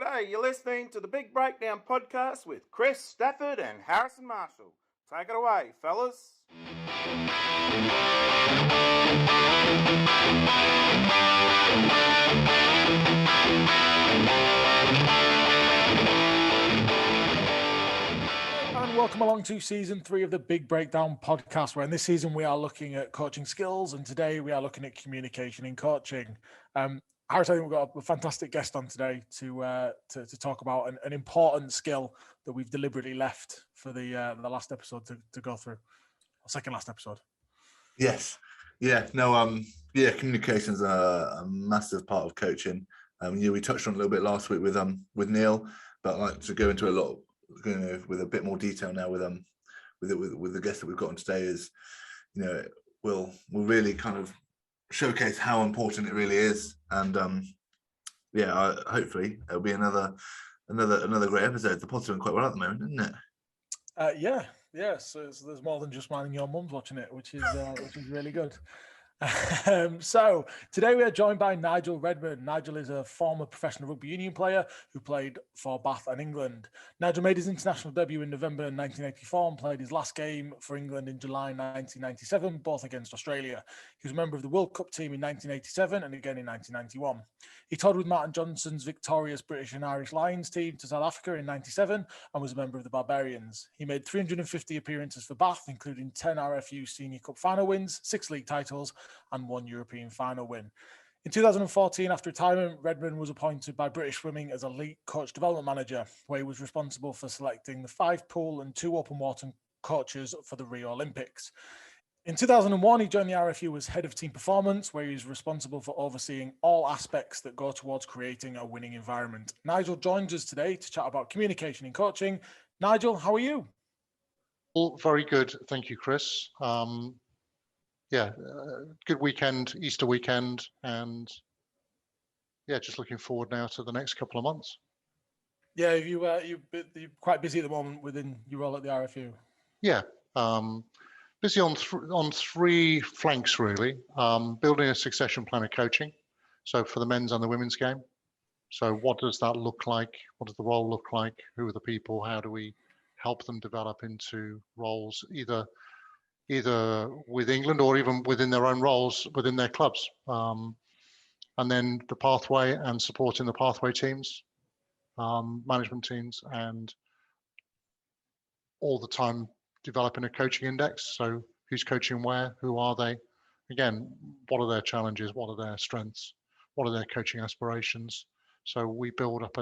G'day, you're listening to the Big Breakdown podcast with Kris, Stafford and Harrison Marshall. Take it away, fellas. And welcome along to season 3 of the Big Breakdown podcast, where in this season we are looking at coaching skills, and today we are looking at communication in coaching. Harris, I think we've got a fantastic guest on today to talk about an important skill that we've deliberately left for the last episode to go through, or second last episode. Yes, communication is a massive part of coaching. We touched on it a little bit last week with Neil, but I'd like to go into a lot with a bit more detail now with the guest that we've got on today. Is we'll really kind of showcase how important it really is, and hopefully it'll be another great episode. The pod's doing quite well at the moment, isn't it? So there's more than just mine and your mum's watching it, which is really good. So today we are joined by Nigel Redman. Nigel is a former professional rugby union player who played for Bath and England. Nigel made his international debut in November 1984 and played his last game for England in July 1997, both against Australia. He was a member of the World Cup team in 1987 and again in 1991. He toured with Martin Johnson's victorious British and Irish Lions team to South Africa in 97 and was a member of the Barbarians. He made 350 appearances for Bath, including 10 RFU Senior Cup final wins, 6 league titles, and 1 European final win. In 2014, after retirement, Redman was appointed by British Swimming as a elite coach development manager, where he was responsible for selecting the 5 pool and 2 open water coaches for the Rio Olympics. In 2001, he joined the RFU as head of team performance, where he was responsible for overseeing all aspects that go towards creating a winning environment. Nigel joins us today to chat about communication in coaching. Nigel, how are you? Well, very good. Thank you, Kris. Good weekend, Easter weekend, and just looking forward now to the next couple of months. Yeah, you're quite busy at the moment within your role at the RFU. Yeah, busy on 3 flanks really. Building a succession plan of coaching, so for the men's and the women's game. So what does that look like? What does the role look like? Who are the people? How do we help them develop into roles, either with England or even within their own roles within their clubs, and then the pathway and supporting the pathway teams, management teams, and all the time developing a coaching index. So who's coaching where, who are they, again, what are their challenges, what are their strengths, what are their coaching aspirations. So we build up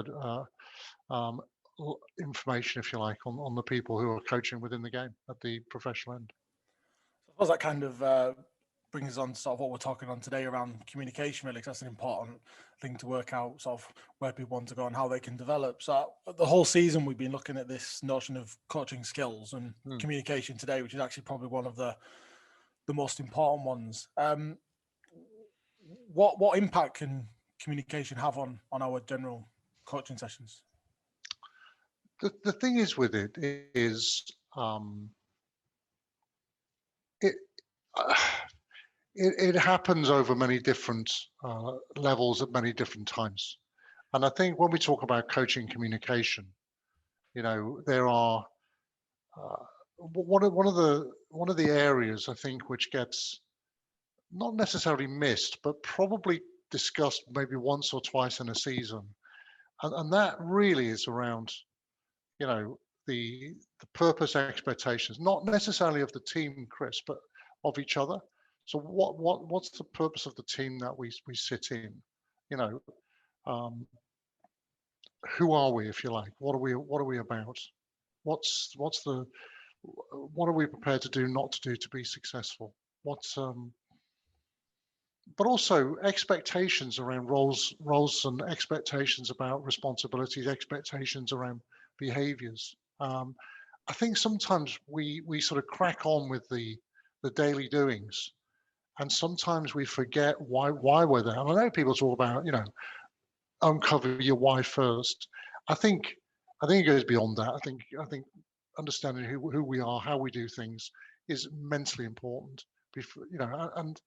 information, if you like, on the people who are coaching within the game at the professional end. I suppose that kind of brings us on to sort of what we're talking on today around communication, really, because that's an important thing to work out, sort of where people want to go and how they can develop. So the whole season we've been looking at this notion of coaching skills and communication today, which is actually probably one of the most important ones. What impact can communication have on our general coaching sessions? The thing is with it is it happens over many different levels at many different times. And I think when we talk about coaching communication, there are one of the areas I think which gets not necessarily missed, but probably discussed maybe once or twice in a season, and that really is around the purpose, expectations, not necessarily of the team, Kris, but of each other. So what's the purpose of the team that we sit in? Who are we, if you like? What are we about? What are we prepared to do, not to do, to be successful? But also expectations around roles and expectations about responsibilities, expectations around behaviors. I think sometimes we sort of crack on with the daily doings, and sometimes we forget why we're there. And I know people talk about, uncover your why first. I think it goes beyond that. I think understanding who we are, how we do things, is immensely important. Before, and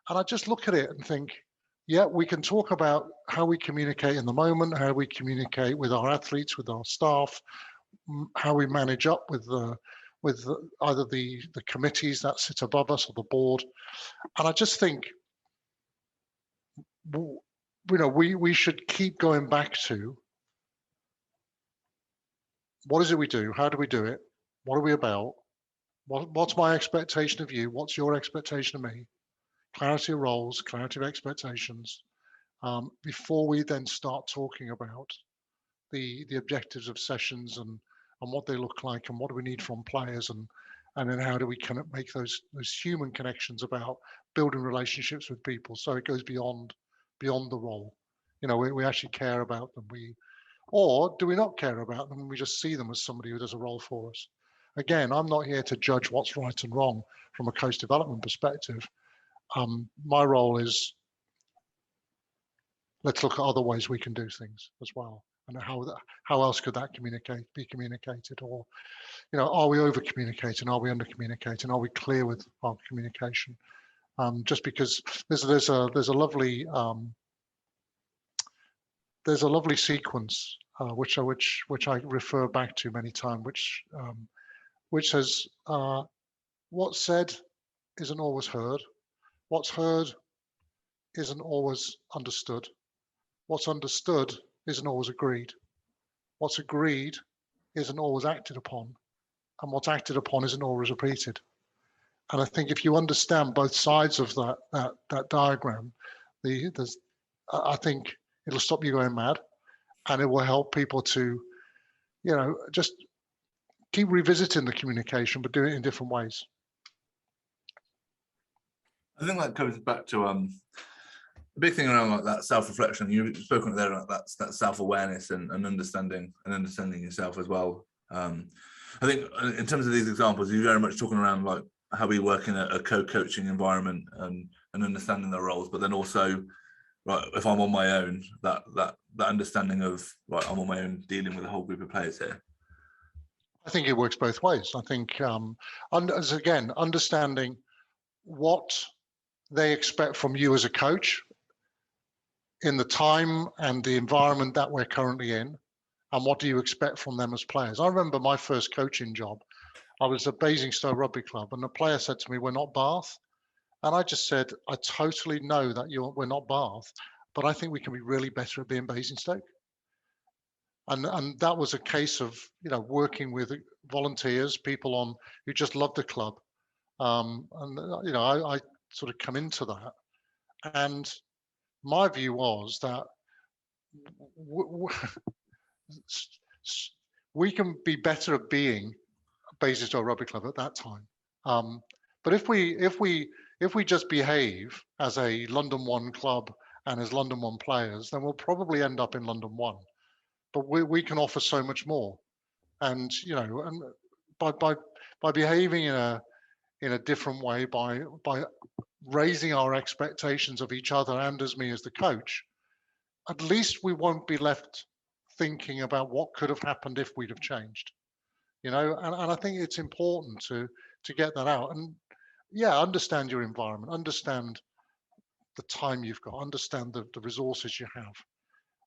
I just look at it and think, Yeah, we can talk about how we communicate in the moment, how we communicate with our athletes, with our staff, how we manage up with either the committees that sit above us or the board. And I just think, we should keep going back to what is it we do? How do we do it? What are we about? What's my expectation of you? What's your expectation of me? Clarity of roles, clarity of expectations, before we then start talking about the objectives of sessions and what they look like and what do we need from players, and then how do we kind of make those human connections about building relationships with people, so it goes beyond the role. We actually care about them. Or do we not care about them and we just see them as somebody who does a role for us? Again, I'm not here to judge what's right and wrong from a coach development perspective. My role is, let's look at other ways we can do things as well, and how else could that be communicated, or are we over communicating, are we under communicating, are we clear with our communication? Just because there's a lovely sequence which I refer back to many times, which says, what's said isn't always heard, what's heard isn't always understood, what's understood isn't always agreed, what's agreed isn't always acted upon, and what's acted upon isn't always repeated. And I think if you understand both sides of that diagram, I think it'll stop you going mad, and it will help people to, just keep revisiting the communication, but do it in different ways. I think that comes back to the big thing around like that self-reflection. You've spoken there about that self-awareness and understanding yourself as well. I think in terms of these examples, you're very much talking around like how we work in a co-coaching environment and understanding their roles, but then also, right, if I'm on my own, that understanding of, right, I'm on my own dealing with a whole group of players here. I think it works both ways. I think, again, understanding what they expect from you as a coach in the time and the environment that we're currently in, and what do you expect from them as players. I remember my first coaching job. I was at Basingstoke Rugby Club, and the player said to me, "We're not Bath." And I just said, "I totally know that we're not Bath, but I think we can be really better at being Basingstoke." And that was a case of working with volunteers, people who just loved the club, and I sort of come into that, and my view was that we can be better at being Basingstoke Rugby Club at that time. But if we just behave as a London One club and as London One players, then we'll probably end up in London One. But we can offer so much more, and and by behaving in a different way, by raising our expectations of each other and as me as the coach, at least we won't be left thinking about what could have happened if we'd have changed. And I think it's important to get that out, and understand your environment, understand the time you've got, understand the resources you have.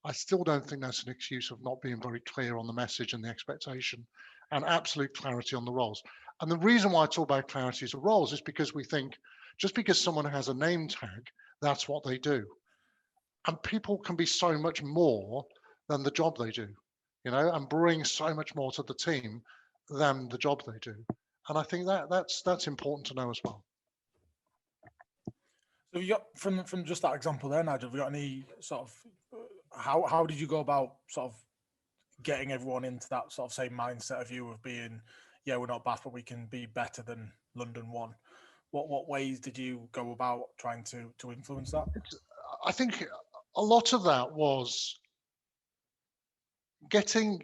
I still don't think that's an excuse of not being very clear on the message and the expectation, and absolute clarity on the roles. And the reason why I talk about clarity of roles is because we think just because someone has a name tag, that's what they do. And people can be so much more than the job they do, and bring so much more to the team than the job they do. And I think that's important to know as well. So you got from just that example there, Nigel, have you got any sort of how did you go about sort of getting everyone into that sort of same mindset of you of being, we're not Bath, but we can be better than London One? What ways did you go about trying to influence that? I think a lot of that was getting,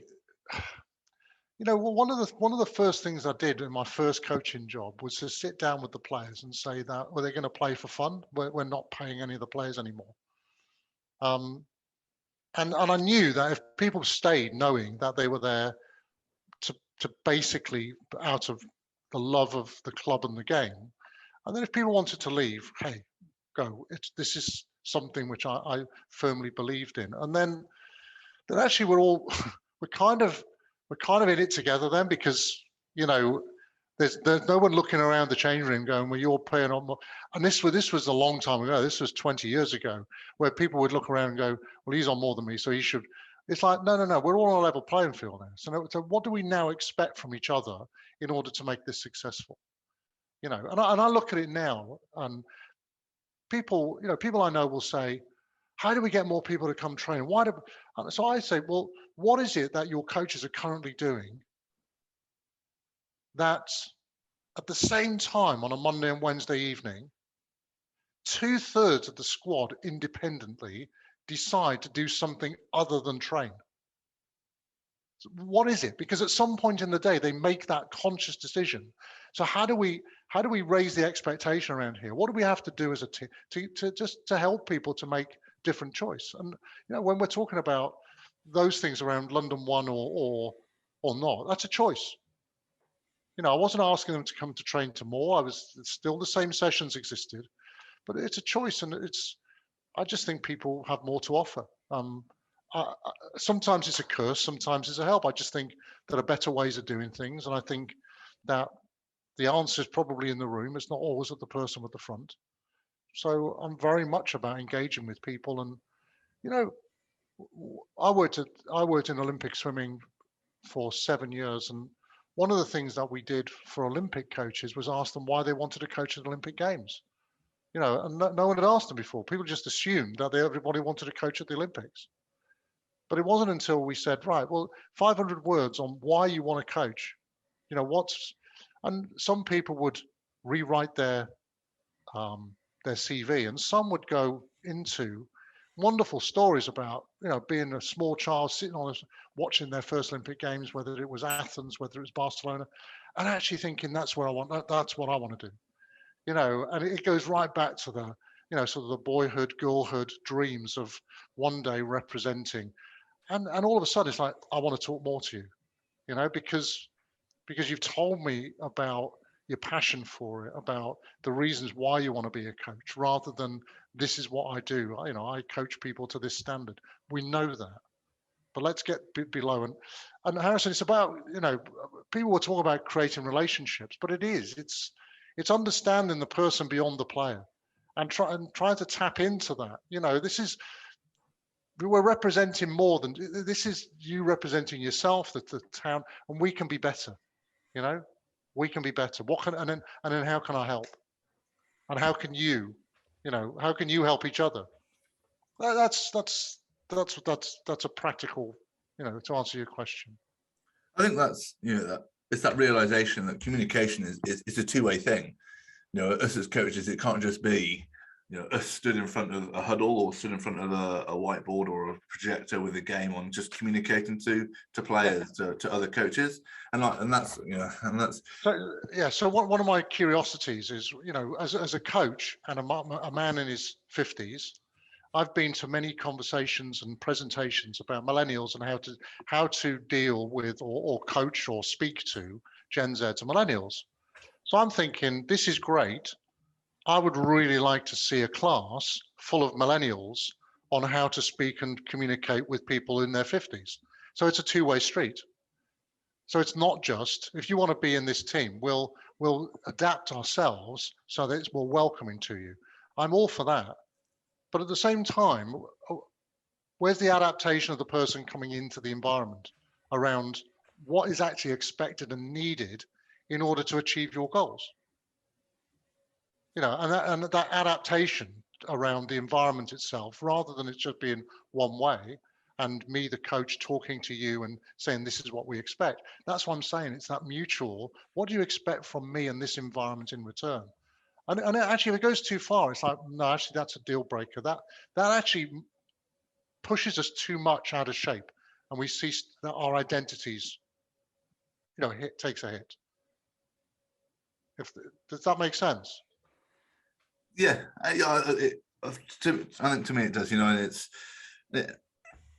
one of the first things I did in my first coaching job was to sit down with the players and say that, well, they're going to play for fun. We're not paying any of the players anymore. And I knew that if people stayed knowing that they were there to basically out of the love of the club and the game, and then if people wanted to leave, hey, go. This is something which I firmly believed in. And then actually we're kind of in it together then, because, you know, there's no one looking around the change room going, well, you're playing on more. And this was a long time ago. This was 20 years ago, where people would look around and go, well, he's on more than me, so he should. It's like, no, we're all on a level playing field now. So what do we now expect from each other in order to make this successful? You know, and I look at it now, and people I know will say, how do we get more people to come train? So I say, well, what is it that your coaches are currently doing that at the same time on a Monday and Wednesday evening, 2/3 of the squad independently decide to do something other than train? So what is it? Because at some point in the day, they make that conscious decision. So how do we raise the expectation around here? What do we have to do as a team to help people to make different choice? And, you know, when we're talking about those things around London One or not, that's a choice. You know, I wasn't asking them to come to train to more. Still the same sessions existed, but it's a choice, and I just think people have more to offer. Sometimes it's a curse, sometimes it's a help. I just think there are better ways of doing things, and I think that the answer is probably in the room. It's not always at the person at the front. So I'm very much about engaging with people. And, you know, I worked in Olympic swimming for 7 years, and one of the things that we did for Olympic coaches was ask them why they wanted to coach at Olympic Games. You know, and no one had asked them before. People just assumed that everybody wanted to coach at the Olympics. But it wasn't until we said, right, well, 500 words on why you want to coach. You know, and some people would rewrite their CV, and some would go into wonderful stories about, you know, being a small child sitting watching their first Olympic Games, whether it was Athens, whether it was Barcelona, and actually thinking that's what I want to do. You know, and it goes right back to the, you know, sort of the boyhood, girlhood dreams of one day representing, and all of a sudden it's like, I want to talk more to you, you know, because you've told me about your passion for it, about the reasons why you want to be a coach, rather than this is what I do. You know, I coach people to this standard. We know that, but let's get below. And Harrison, it's about, you know, people will talk about creating relationships, but it's understanding the person beyond the player, and trying to tap into that. You know, we're representing more than this. Is you representing yourself, the town, and we can be better. You know, we can be better. And then how can I help? And how can you help each other? That's a practical, you know, to answer your question. I think that's, you know, it's that realization that communication is a two-way thing. You know, us as coaches, it can't just be, you know, us stood in front of a huddle or stood in front of a whiteboard or a projector with a game on, just communicating to players, to other coaches, and that's, you know, and that's. So yeah. So one of my curiosities is, you know, as a coach and a man in his 50s, I've been to many conversations and presentations about millennials and how to deal with or coach or speak to Gen Z and millennials. So I'm thinking, this is great. I would really like to see a class full of millennials on how to speak and communicate with people in their 50s. So it's a two-way street. So it's not just, if you want to be in this team, we'll adapt ourselves so that it's more welcoming to you. I'm all for that. But at the same time, where's the adaptation of the person coming into the environment around what is actually expected and needed in order to achieve your goals? You know, and that adaptation around the environment itself, rather than it just being one way and me, the coach, talking to you and saying, this is what we expect. That's what I'm saying. It's that mutual, what do you expect from me and this environment in return? And actually, if it goes too far, it's like, no, actually, that's a deal breaker. That actually pushes us too much out of shape, and we see that our identities, you know, takes a hit. Does that make sense? Yeah, I think to me it does. You know, and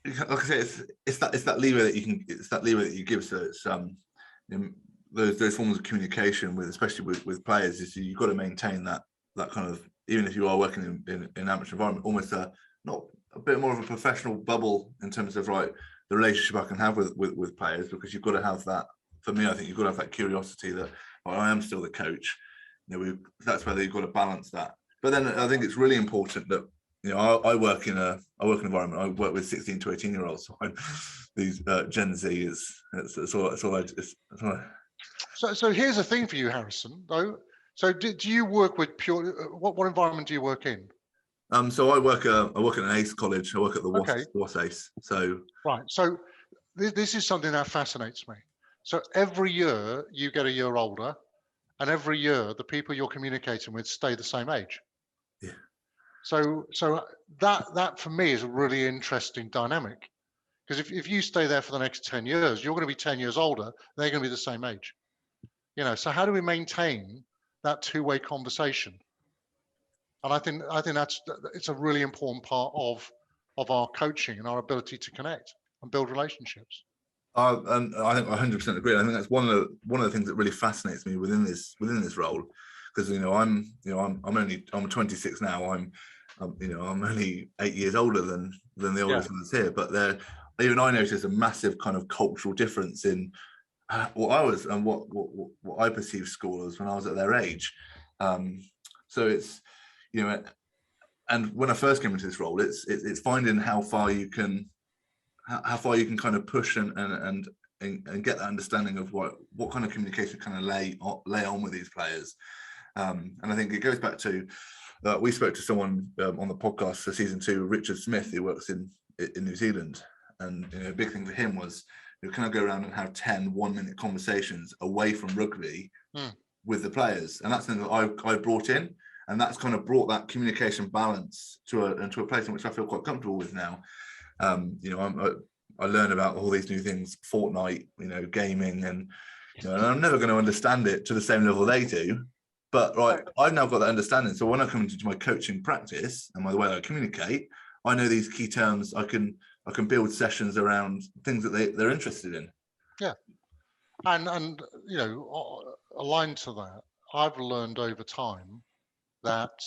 like I say, it's that lever that you give. So it's you know, those forms of communication with, especially with players, is you've got to maintain that kind of even if you are working in an amateur environment, almost not a bit more of a professional bubble in terms of the relationship I can have with players, because you've got to have that. For me, I think you've got to have that curiosity that I am still the coach. That's whether you've got to balance that. But then I think it's really important that I work in an environment. I work with 16 to 18-year-olds. So these Gen Z it's all. So here's the thing for you, Harrison. Though, so do you work with pure? What environment do you work in? So I work at an ACE college. I work at the WAS ACE. So right. So this is something that fascinates me. So every year you get a year older, and every year the people you're communicating with stay the same age. Yeah. So that for me is a really interesting dynamic, because if you stay there for the next 10 years, you're going to be 10 years older. They're going to be the same age. So how do we maintain that two-way conversation? And I think it's a really important part of our coaching and our ability to connect and build relationships. And I think I 100% agree. I think that's one of the things that really fascinates me within this role, because I'm 26 now. I'm only 8 years older than the oldest ones here, but even I noticed a massive kind of cultural difference in what I was and what I perceived school as when I was at their age. So it's and when I first came into this role, it's finding how far you can kind of push and get that understanding of what kind of communication kind of lay on with these players. And I think it goes back to we spoke to someone on the podcast for season 2, Richard Smith, who works in New Zealand, and a big thing for him was, can I go around and have 10 one-minute conversations away from rugby with the players? And that's something that I brought in, and that's kind of brought that communication balance to a place in which I feel quite comfortable with now. I learn about all these new things, Fortnite, gaming, and I'm never going to understand it to the same level they do. But I've now got that understanding. So when I come into my coaching practice and the way I communicate, I know these key terms. I can build sessions around things that they're interested in. Yeah, and aligned to that, I've learned over time that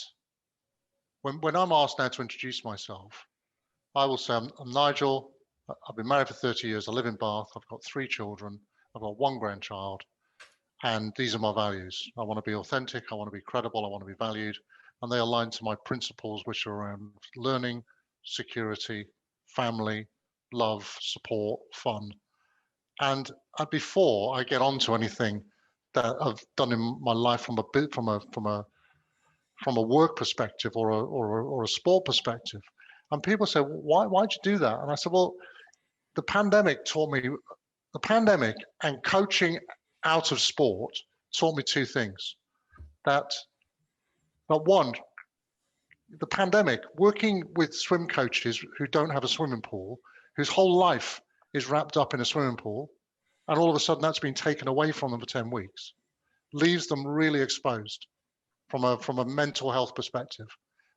when I'm asked now to introduce myself, I will say I'm Nigel. I've been married for 30 years. I live in Bath. I've got 3 children. I've got 1 grandchild, and these are my values. I want to be authentic. I want to be credible. I want to be valued, and they align to my principles, which are around learning, security, family, love, support, fun. And before I get on to anything that I've done in my life from a work perspective or a sport perspective, and people say, well, why'd you do that? And I said, well, the pandemic and coaching out of sport taught me 2 things. That one, the pandemic, working with swim coaches who don't have a swimming pool, whose whole life is wrapped up in a swimming pool, and all of a sudden that's been taken away from them for 10 weeks, leaves them really exposed from a mental health perspective,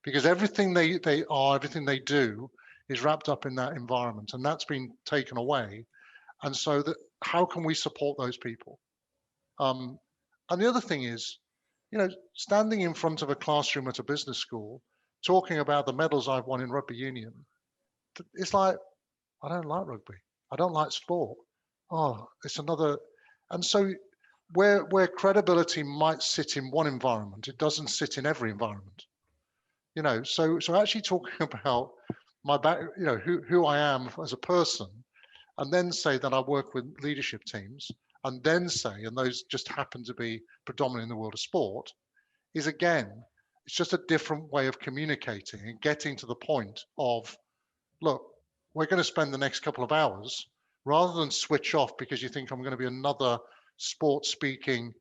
because everything they are, everything they do is wrapped up in that environment, and that's been taken away. And so how can we support those people? And the other thing is, standing in front of a classroom at a business school, talking about the medals I've won in rugby union, it's like, I don't like rugby. I don't like sport. Oh, it's another. And so where credibility might sit in one environment, it doesn't sit in every environment. So actually talking about my back, who I am as a person, and then say that I work with leadership teams, and then say, and those just happen to be predominant in the world of sport, is again, it's just a different way of communicating and getting to the point of, look, we're going to spend the next couple of hours, rather than switch off because you think I'm going to be another sports speaking,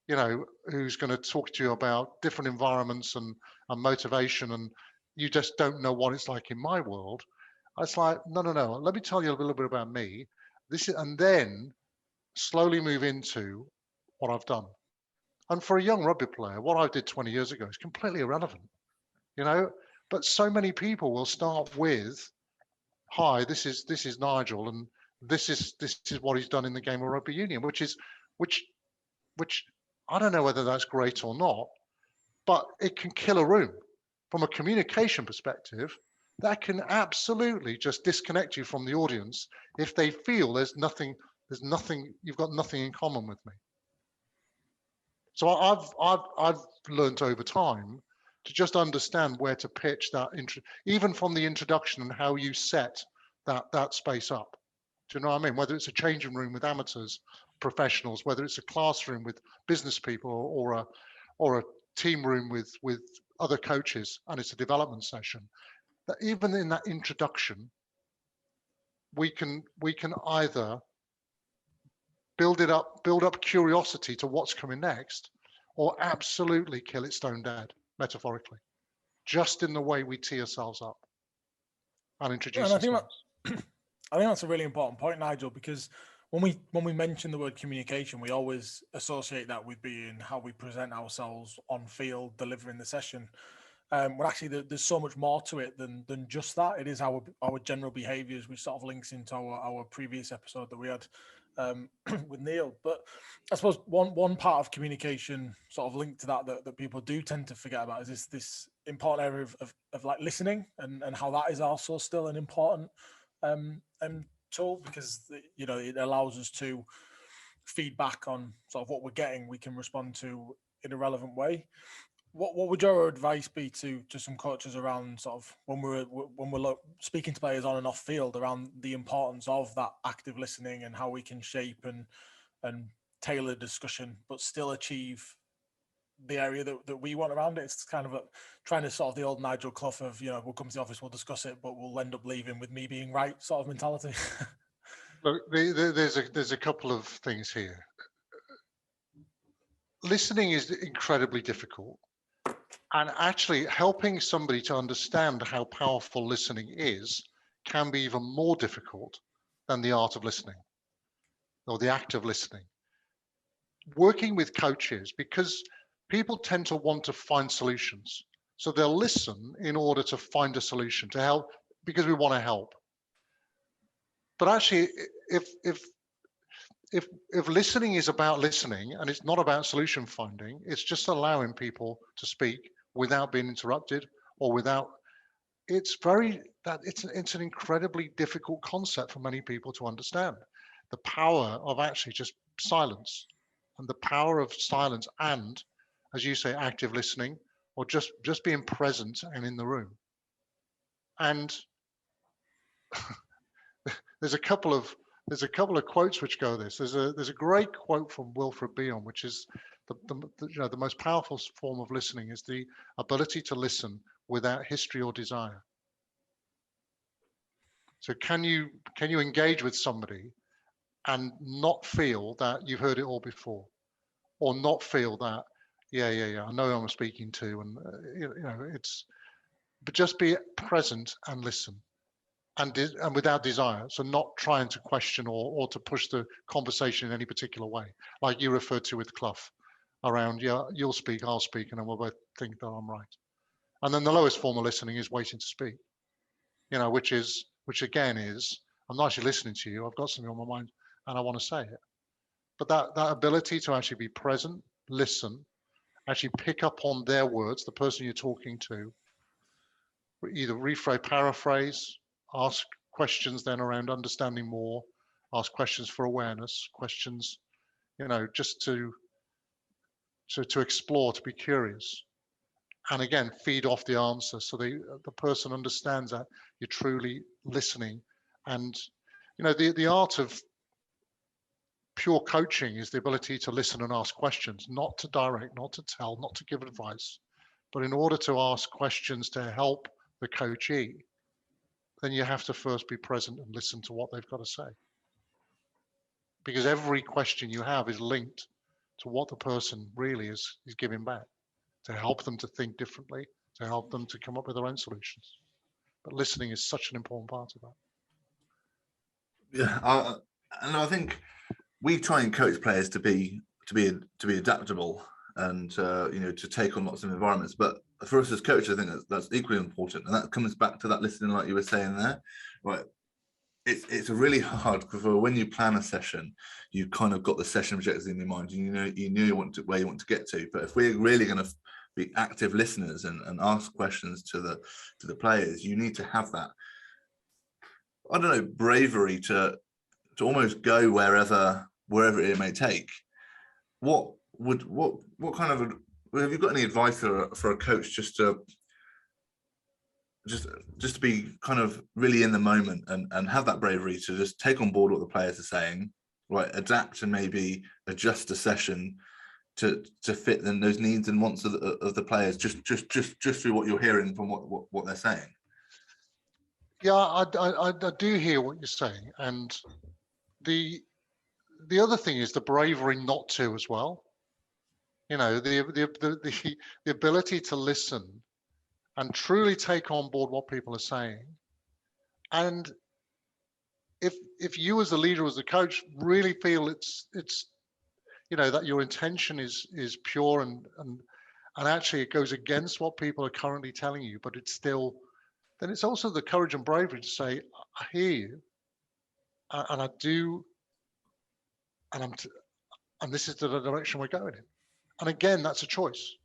who's going to talk to you about different environments and motivation, and you just don't know what it's like in my world. It's like, no. Let me tell you a little bit about me. And then slowly move into what I've done. And for a young rugby player, what I did 20 years ago is completely irrelevant, But so many people will start with, "Hi, this is Nigel, and this is what he's done in the game of rugby union," which I don't know whether that's great or not, but it can kill a room. from a communication perspective, that can absolutely just disconnect you from the audience if they feel there's nothing, you've got nothing in common with me. So I've learned over time to just understand where to pitch that even from the introduction and how you set that space up. Do you know what I mean? Whether it's a changing room with amateurs, professionals, whether it's a classroom with business people, or a team room with other coaches, and it's a development session. That even in that introduction, we can either build up curiosity to what's coming next, or absolutely kill it stone dead, metaphorically, just in the way we tee ourselves up and introduce ourselves. I think that's a really important point, Nigel, because when we mention the word communication, we always associate that with being how we present ourselves on field, delivering the session. But actually, there's so much more to it than just that. It is our general behaviours, which sort of links into our previous episode that we had with Neil. But I suppose one part of communication sort of linked to that people do tend to forget about is this important area of like listening, and how that is also still an important tool, because it allows us to feedback on sort of what we're getting. We can respond to in a relevant way. What would your advice be to some coaches around sort of when we're speaking to players on and off field, around the importance of that active listening and how we can shape and tailor discussion, but still achieve the area that we want around it? It's kind of trying to sort of the old Nigel Clough of, we'll come to the office, we'll discuss it, but we'll end up leaving with me being right sort of mentality. Look, there's a couple of things here. Listening is incredibly difficult. And actually helping somebody to understand how powerful listening is can be even more difficult than the art of listening or the act of listening. Working with coaches, because people tend to want to find solutions. So they'll listen in order to find a solution to help, because we want to help. But actually, if listening is about listening and it's not about solution finding, it's just allowing people to speak without being interrupted or without, it's an incredibly difficult concept for many people to understand. The power of actually just silence, and the power of silence, and, as you say, active listening, or just being present and in the room. And there's a couple of quotes which go this. There's a great quote from Wilfred Bion, which is the most powerful form of listening is the ability to listen without history or desire. So can you engage with somebody and not feel that you've heard it all before, or not feel that I know who I'm speaking to, and but just be present and listen. And without desire, so not trying to question or to push the conversation in any particular way, like you referred to with Clough, around you'll speak, I'll speak, and then we'll both think that I'm right. And then the lowest form of listening is waiting to speak, which again is, I'm not actually listening to you, I've got something on my mind and I want to say it. But that ability to actually be present, listen, actually pick up on their words, the person you're talking to, either rephrase, paraphrase, ask questions then around understanding more, ask questions for awareness, questions, just to explore, to be curious. And again, feed off the answer so the person understands that you're truly listening. And, the art of pure coaching is the ability to listen and ask questions, not to direct, not to tell, not to give advice, but in order to ask questions to help the coachee, then you have to first be present and listen to what they've got to say. Because every question you have is linked to what the person really is giving back, to help them to think differently, to help them to come up with their own solutions. But listening is such an important part of that. Yeah, and I think we try and coach players to be adaptable and to take on lots of environments. But for us as coaches, I think that's equally important, and that comes back to that listening, like you were saying there. Right, it's a really hard, because when you plan a session, you kind of got the session objectives in your mind, and you know where you want to get to. But if we're really going to be active listeners and ask questions to the players. You need to have that, I don't know, bravery to almost go wherever it may take. What kind of have you got any advice for a coach just to be kind of really in the moment and have that bravery to just take on board what the players are saying, right? Adapt and maybe adjust a session to fit those needs and wants of the players, just through what you're hearing from what they're saying. Yeah, I do hear what you're saying, and the other thing is the bravery not to as well. You know, the ability to listen and truly take on board what people are saying. And if you as the leader, as the coach, really feel it's you know, that your intention is pure and actually it goes against what people are currently telling you, but it's still, then it's also the courage and bravery to say, I hear you, and I do, and this is the direction we're going in. And again, that's a choice,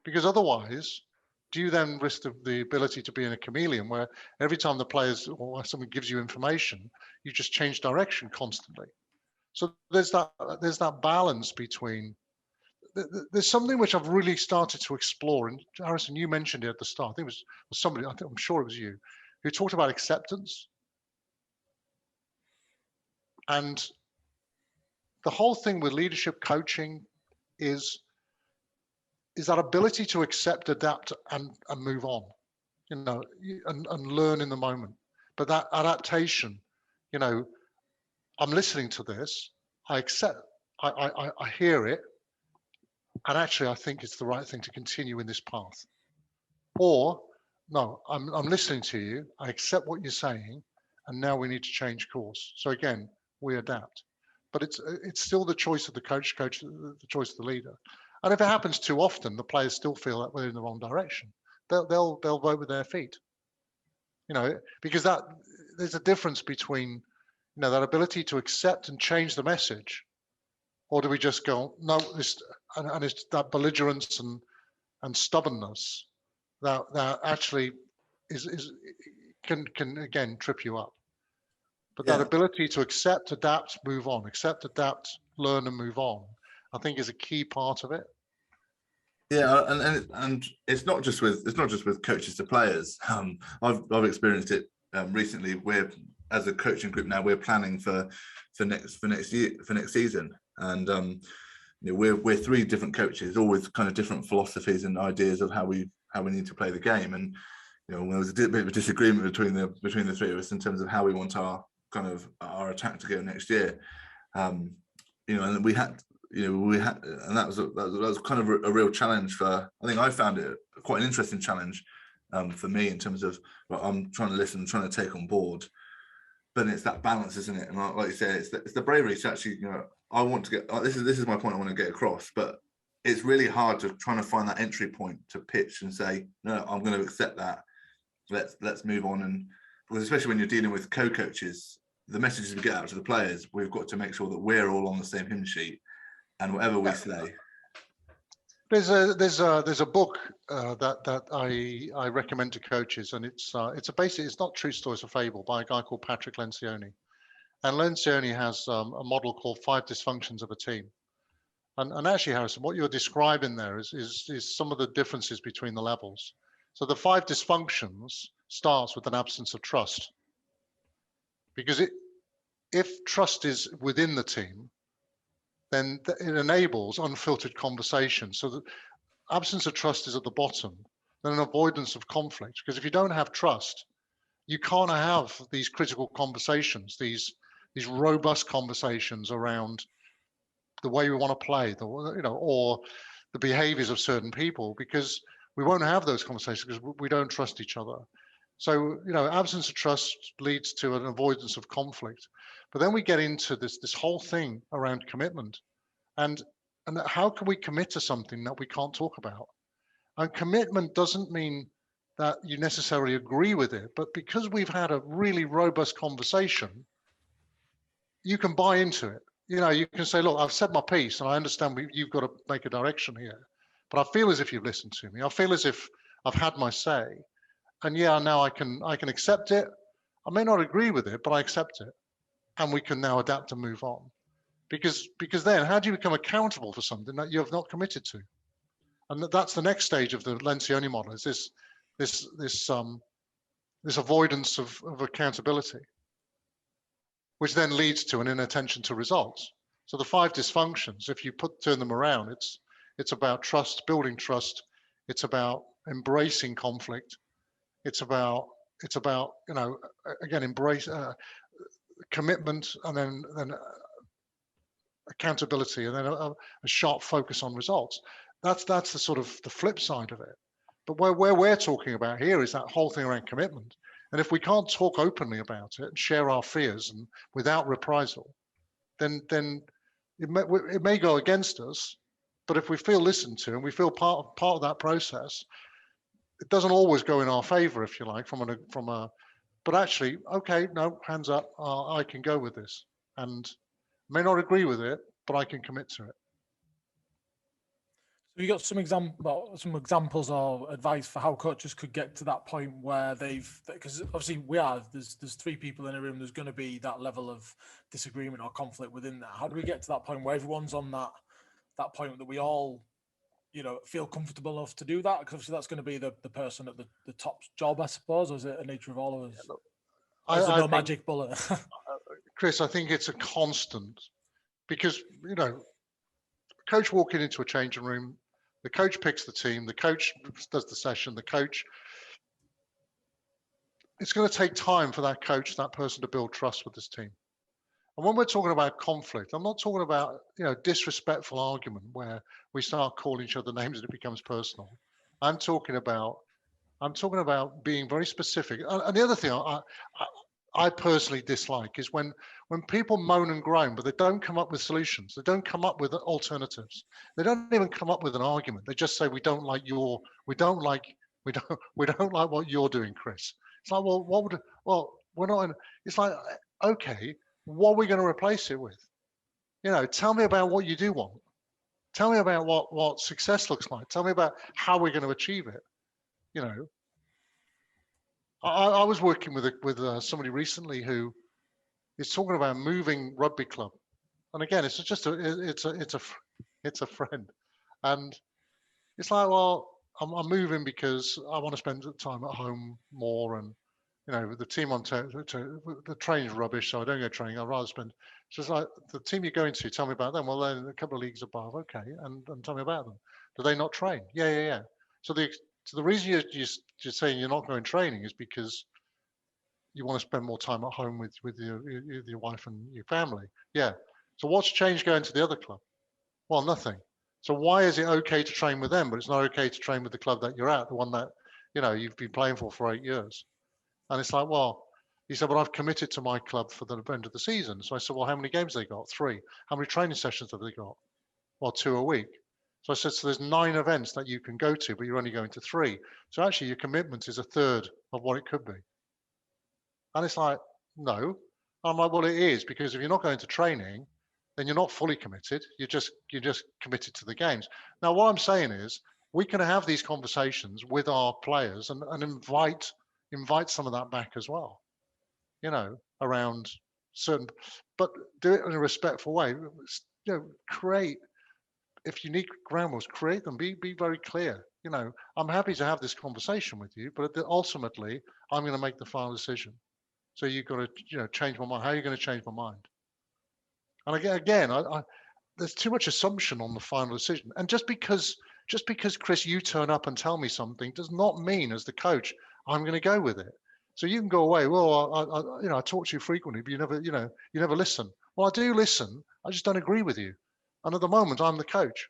because otherwise, do you then risk the ability to be in a chameleon where every time the players or someone gives you information, you just change direction constantly? So there's that balance between. There's something which I've really started to explore, and Harrison, you mentioned it at the start. I think it was somebody. I'm sure it was you, who talked about acceptance, and the whole thing with leadership coaching is that ability to accept, adapt, and move on, you know, and learn in the moment. But that adaptation, you know, I'm listening to this, I accept, I hear it, and actually I think it's the right thing to continue in this path. Or no, I'm listening to you, I accept what you're saying, and now we need to change course. So again, we adapt. But it's still the choice of the coach, the choice of the leader. And if it happens too often, the players still feel that we're in the wrong direction. They'll vote with their feet. You know, because there's a difference between, you know, that ability to accept and change the message, or do we just go, no, and it's that belligerence and stubbornness that actually can again trip you up. But that ability to accept, adapt, move on, accept, adapt, learn, and move on, I think is a key part of it. Yeah, and it's not just with coaches to players. I've experienced it recently. We're, as a coaching group now, we're planning for next season, and you know, we're three different coaches, all with kind of different philosophies and ideas of how we need to play the game. And you know, there was a bit of a disagreement between the three of us in terms of how we want our attack to go next year. You know, and we had, and that was kind of a real challenge for. I think I found it quite an interesting challenge for me in terms of, well, I'm trying to listen, trying to take on board, but it's that balance, isn't it? And like you say, it's the bravery to actually, you know, I want to get, this is my point I want to get across, but it's really hard to trying to find that entry point to pitch and say, no, I'm going to accept that. Let's move on. And because especially when you're dealing with co-coaches, the messages we get out to the players, we've got to make sure that we're all on the same hymn sheet, and whatever we say. There's a book that I recommend to coaches, and it's not true story, it's a fable by a guy called Patrick Lencioni. And Lencioni has a model called 5 Dysfunctions of a Team. And actually, Harrison, what you're describing there is some of the differences between the levels. So the 5 dysfunctions starts with an absence of trust. Because if trust is within the team, then it enables unfiltered conversation. So the absence of trust is at the bottom, then an avoidance of conflict. Because if you don't have trust, you can't have these critical conversations, these robust conversations around the way we want to play, or the behaviors of certain people, because we won't have those conversations because we don't trust each other. So, absence of trust leads to an avoidance of conflict. But then we get into this whole thing around commitment. And how can we commit to something that we can't talk about? And commitment doesn't mean that you necessarily agree with it, but because we've had a really robust conversation, you can buy into it. You can say, look, I've said my piece and I understand you've got to make a direction here, but I feel as if you've listened to me. I feel as if I've had my say, and yeah, now I can accept it. I may not agree with it, but I accept it, and we can now adapt and move on. Because then, how do you become accountable for something that you have not committed to? And that's the next stage of the Lencioni model. Is this avoidance of accountability, which then leads to an inattention to results. So the 5 dysfunctions, if you turn them around, it's about trust, building trust. It's about embracing conflict. It's about again, embrace commitment, and then accountability, and then a sharp focus on results. That's the sort of the flip side of it. But where we're talking about here is that whole thing around commitment. And if we can't talk openly about it and share our fears and without reprisal, then it may go against us. But if we feel listened to and we feel part of that process, it doesn't always go in our favor, if you like, but actually, okay, no, hands up, I can go with this, and may not agree with it, but I can commit to it. So you got some examples or advice for how coaches could get to that point where because obviously there's 3 people in a room, there's going to be that level of disagreement or conflict within that. How do we get to that point where everyone's on that point that we all, feel comfortable enough to do that? Because obviously that's going to be the person at the top job, I suppose, or is it a nature of all of us? There's no magic bullet. Kris, I think it's a constant, because, coach walking into a changing room, the coach picks the team, the coach does the session, it's going to take time for that person to build trust with this team. And when we're talking about conflict, I'm not talking about, disrespectful argument where we start calling each other names and it becomes personal. I'm talking about being very specific. And the other thing I personally dislike is when people moan and groan, but they don't come up with solutions. They don't come up with alternatives. They don't even come up with an argument. They just say, we don't like what you're doing, Kris. It's like, we're not in, it's like, okay, what are we going to replace it with? Tell me about what you do want. Tell me about what success looks like. Tell me about how we're going to achieve it. I was working with somebody recently who is talking about moving rugby club, and again, it's just it's a friend, and it's like, well, I'm moving because I want to spend time at home more, and the team the training's rubbish, so I don't go training. I'd rather spend. So it's like, the team you're going to, tell me about them. Well, they're a couple of leagues above, okay, and tell me about them. Do they not train? Yeah. So the reason you're saying you're not going training is because you want to spend more time at home with your wife and your family. Yeah. So what's changed going to the other club? Well, nothing. So why is it okay to train with them, but it's not okay to train with the club that you're at, the one that you've been playing for 8 years? And it's like, well, he said, but I've committed to my club for the end of the season. So I said, well, how many games have they got? 3. How many training sessions have they got? Well, 2 a week. So I said, so there's 9 events that you can go to, but you're only going to 3. So actually your commitment is a third of what it could be. And it's like, no. And I'm like, well, it is, because if you're not going to training, then you're not fully committed. You're just committed to the games. Now, what I'm saying is, we can have these conversations with our players and invite some of that back as well, around certain, but do it in a respectful way. Create, if you need ground rules, create them. Be very clear. I'm happy to have this conversation with you, but ultimately, I'm going to make the final decision. So you've got to, change my mind. How are you going to change my mind? And again, there's too much assumption on the final decision. And just because, Kris, you turn up and tell me something does not mean, as the coach, I'm going to go with it. So you can go away. Well, I talk to you frequently, but you never listen. Well, I do listen. I just don't agree with you. And at the moment, I'm the coach.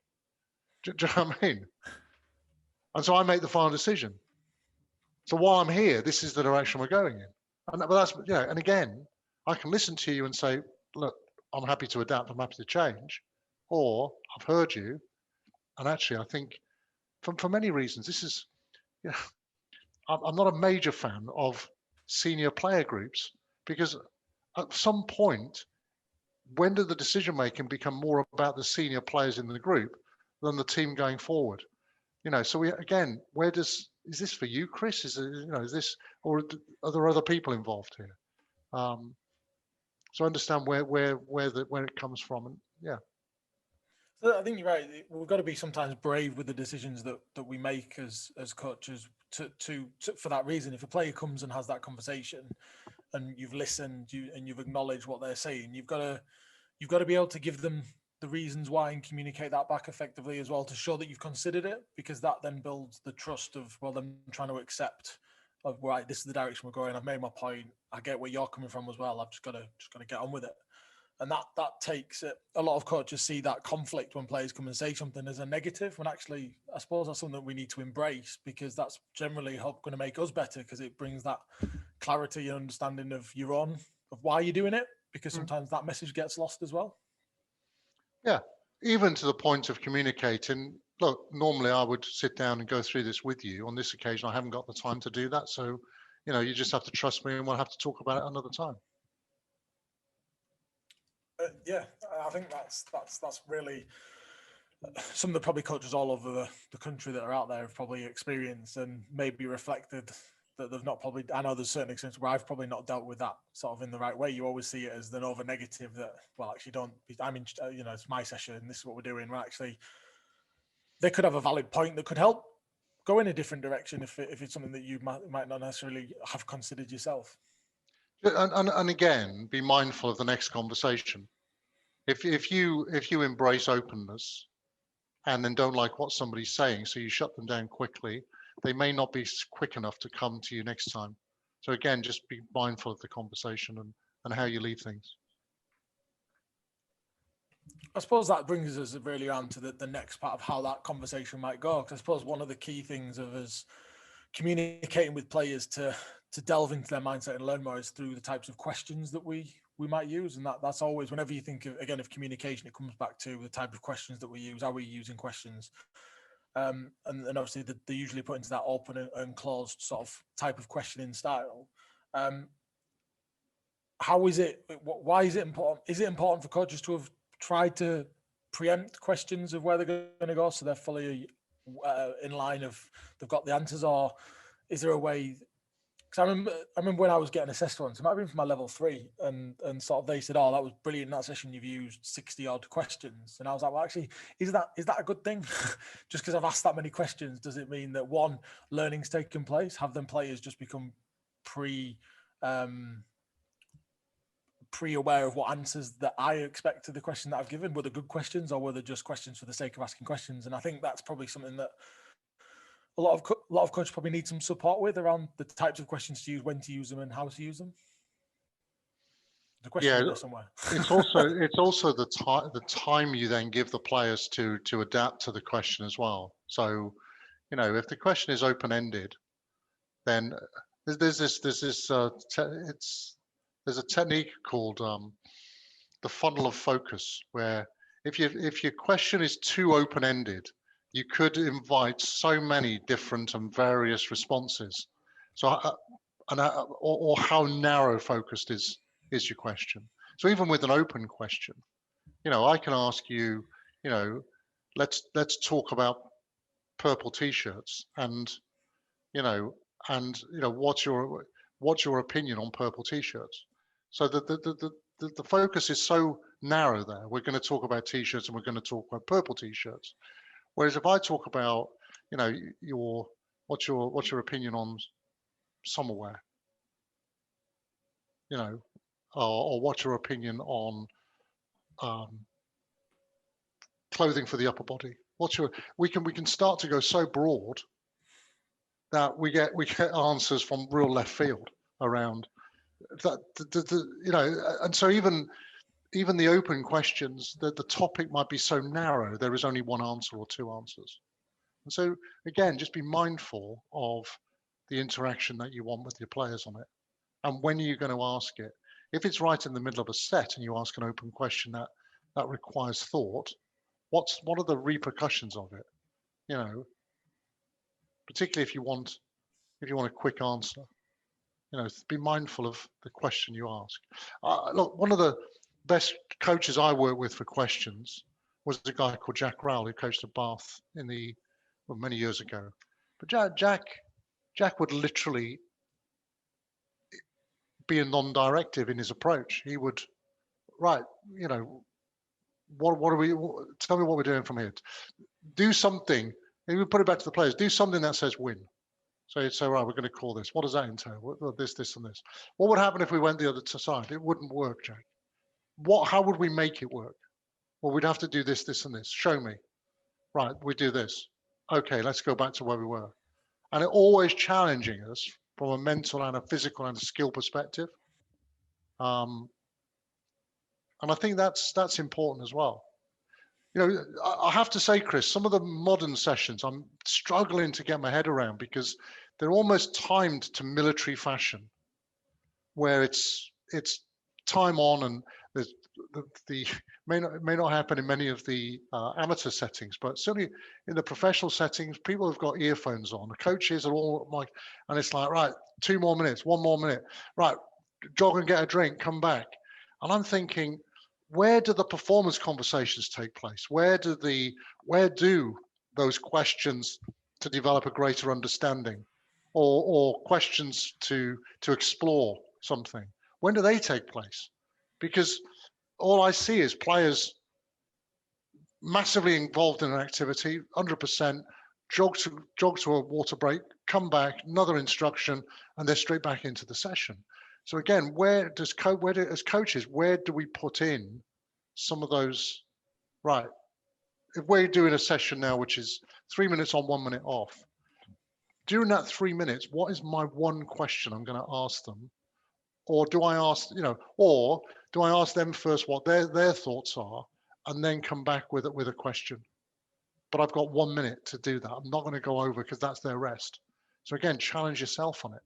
Do you know what I mean? And so I make the final decision. So while I'm here, this is the direction we're going in. But that's, and again, I can listen to you and say, look, I'm happy to adapt. I'm happy to change. Or I've heard you. And actually, I think for many reasons, this is, I'm not a major fan of senior player groups, because at some point, when did the decision making become more about the senior players in the group than the team going forward? So is this for you, Kris? Is this, or are there other people involved here? So understand where it comes from, and yeah. So I think you're right. We've got to be sometimes brave with the decisions that we make as coaches to for that reason. If a player comes and has that conversation, and you've listened, and you've acknowledged what they're saying, you've got to be able to give them the reasons why and communicate that back effectively as well, to show that you've considered it, because that then builds the trust of, well, them trying to accept of, right, this is the direction we're going. I've made my point. I get where you're coming from as well. I've just got to get on with it. And that takes it. A lot of coaches see that conflict when players come and say something as a negative, when actually, I suppose that's something that we need to embrace, because that's generally going to make us better, because it brings that clarity and understanding of of why you're doing it, because sometimes that message gets lost as well. Yeah, even to the point of communicating. Look, normally I would sit down and go through this with you. On this occasion, I haven't got the time to do that. So, you just have to trust me, and we'll have to talk about it another time. Yeah, I think that's really some of the probably coaches all over the country that are out there have probably experienced and maybe reflected that they've not probably. I know there's certain extent where I've probably not dealt with that sort of in the right way. You always see it as the over negative that, well, actually don't. I mean, it's my session. This is what we're doing. Well, actually, they could have a valid point that could help go in a different direction if it's something that you might not necessarily have considered yourself. And again, be mindful of the next conversation. If you embrace openness and then don't like what somebody's saying, so you shut them down quickly, they may not be quick enough to come to you next time. So again, just be mindful of the conversation and how you leave things. I suppose that brings us really on to the next part of how that conversation might go. Because I suppose one of the key things of us communicating with players to delve into their mindset and learn more is through the types of questions that we might use. And that's always, whenever you think of communication, it comes back to the type of questions that we use. Are we using questions? And obviously they usually put into that open and closed sort of type of questioning style. How is it? Why is it important? Is it important for coaches to have tried to preempt questions of where they're going to go, so they're fully in line of they've got the answers, or is there a way? Because I remember when I was getting assessed once, it might have been for my level 3, and sort of they said, "Oh, that was brilliant. In that session, you've used 60 odd questions," and I was like, "Well, actually, is that a good thing? Just because I've asked that many questions, does it mean that one, learning's taken place? Have them players just become pre-aware of what answers that I expect to the question that I've given? Were they good questions, or were they just questions for the sake of asking questions?" And I think that's probably something that a lot of coaches probably need some support with, around the types of questions to use, when to use them, and how to use them. The question in there somewhere. It's also the time you then give the players to adapt to the question as well. So, if the question is open-ended, then there's a technique called the funnel of focus, where if your question is too open-ended, you could invite so many different and various responses. So, or how narrow focused is your question. So even with an open question, I can ask you, let's talk about purple t-shirts, and what's your opinion on purple t-shirts? So the focus is so narrow there. We're going to talk about t-shirts, and we're going to talk about purple t-shirts. Whereas if I talk about, what's your opinion on summer wear, or what's your opinion on clothing for the upper body? We can start to go so broad that we get answers from real left field around that. And so even the open questions, the topic might be so narrow, there is only one answer or two answers. And so again, just be mindful of the interaction that you want with your players on it, and when you're going to ask it. If it's right in the middle of a set and you ask an open question that requires thought, what are the repercussions of it? Particularly if you want a quick answer, be mindful of the question you ask. Look, one of the best coaches I worked with for questions was a guy called Jack Rowell, who coached at Bath in the well, many years ago. But Jack would literally be a non-directive in his approach. He would, right, you know, what are we? Tell me what we're doing from here. Do something. He would put it back to the players. Do something that says win. So you'd say, right, we're going to call this. What does that entail? This, and this. What would happen if we went the other side? It wouldn't work, Jack. How would we make it work? Well, we'd have to do this, and this. Show me. Right, we do this. Okay, let's go back to where we were. And it always challenging us from a mental and a physical and a skill perspective. And I think that's important as well. You know, I have to say, Kris, some of the modern sessions I'm struggling to get my head around because they're almost timed to military fashion, where it's time on, and there's the may not happen in many of the amateur settings, but certainly in the professional settings, people have got earphones on. The coaches are all like, and it's like, right, 2 more minutes, 1 more minute, right, jog and get a drink, come back. And I'm thinking, where do the performance conversations take place? Where do those questions to develop a greater understanding, or questions to explore something? When do they take place? Because all I see is players massively involved in an activity, 100%, jog to a water break, come back, another instruction, and they're straight back into the session. So again, as coaches, where do we put in some of those? Right, if we're doing a session now, which is 3 minutes on, 1 minute off, during that 3 minutes, what is my one question I'm going to ask them? Or do I ask, or do I ask them first what their thoughts are, and then come back with a question? But I've got 1 minute to do that. I'm not going to go over because that's their rest. So again, challenge yourself on it.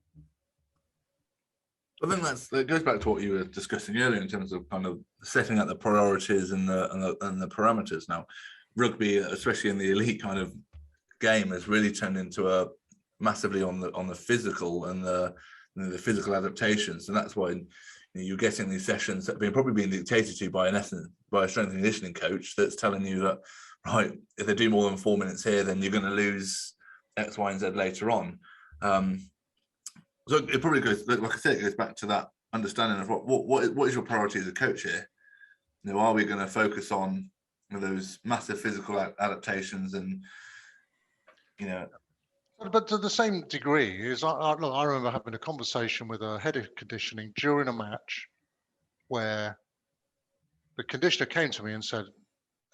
I think that goes back to what you were discussing earlier in terms of kind of setting out the priorities and the parameters. Now, rugby, especially in the elite kind of game, has really turned into a massively on the physical and the physical adaptations, and that's why you're getting these sessions that are probably being dictated to you by a strength and conditioning coach that's telling you that, right, if they do more than 4 minutes here, then you're going to lose X, Y, and Z later on. So it probably goes, like I said, it goes back to that understanding of what is your priority as a coach here. Are we going to focus on those massive physical adaptations and But to the same degree, I remember having a conversation with a head of conditioning during a match where the conditioner came to me and said,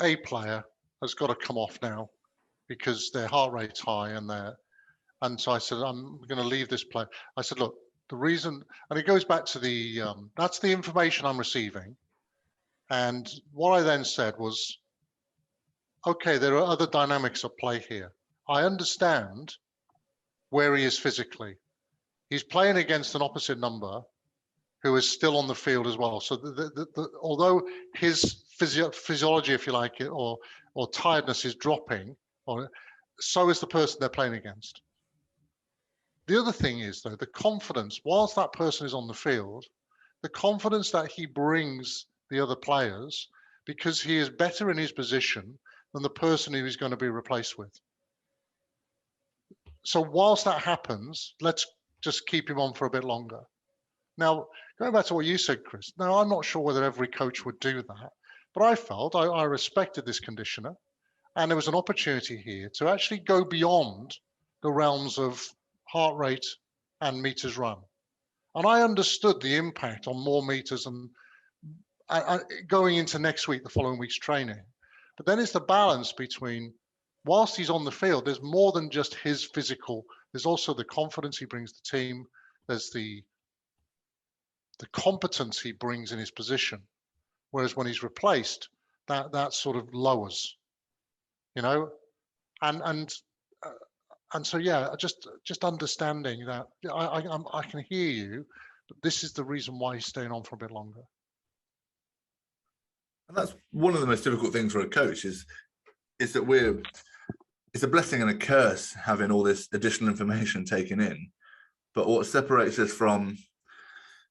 a player has got to come off now because their heart rate's high and so I said, I'm going to leave this player. I said, look, the reason, and it goes back to that's the information I'm receiving. And what I then said was, okay, there are other dynamics at play here. I understand where he is physically. He's playing against an opposite number who is still on the field as well. So although his physiology, if you like, or tiredness is dropping, so is the person they're playing against. The other thing is, though, the confidence, whilst that person is on the field, the confidence that he brings the other players, because he is better in his position than the person who he's going to be replaced with. So whilst that happens, let's just keep him on for a bit longer. Now, going back to what you said, Kris, now I'm not sure whether every coach would do that, but I felt I respected this conditioner, and there was an opportunity here to actually go beyond the realms of heart rate and meters run. And I understood the impact on more meters and going into next week, the following week's training. But then it's the balance between, whilst he's on the field, there's more than just his physical. There's also the confidence he brings to the team. There's the competence he brings in his position. Whereas when he's replaced, that sort of lowers, and so yeah, just understanding that I can hear you, but this is the reason why he's staying on for a bit longer. And that's one of the most difficult things for a coach is that it's a blessing and a curse having all this additional information taken in. But what separates us from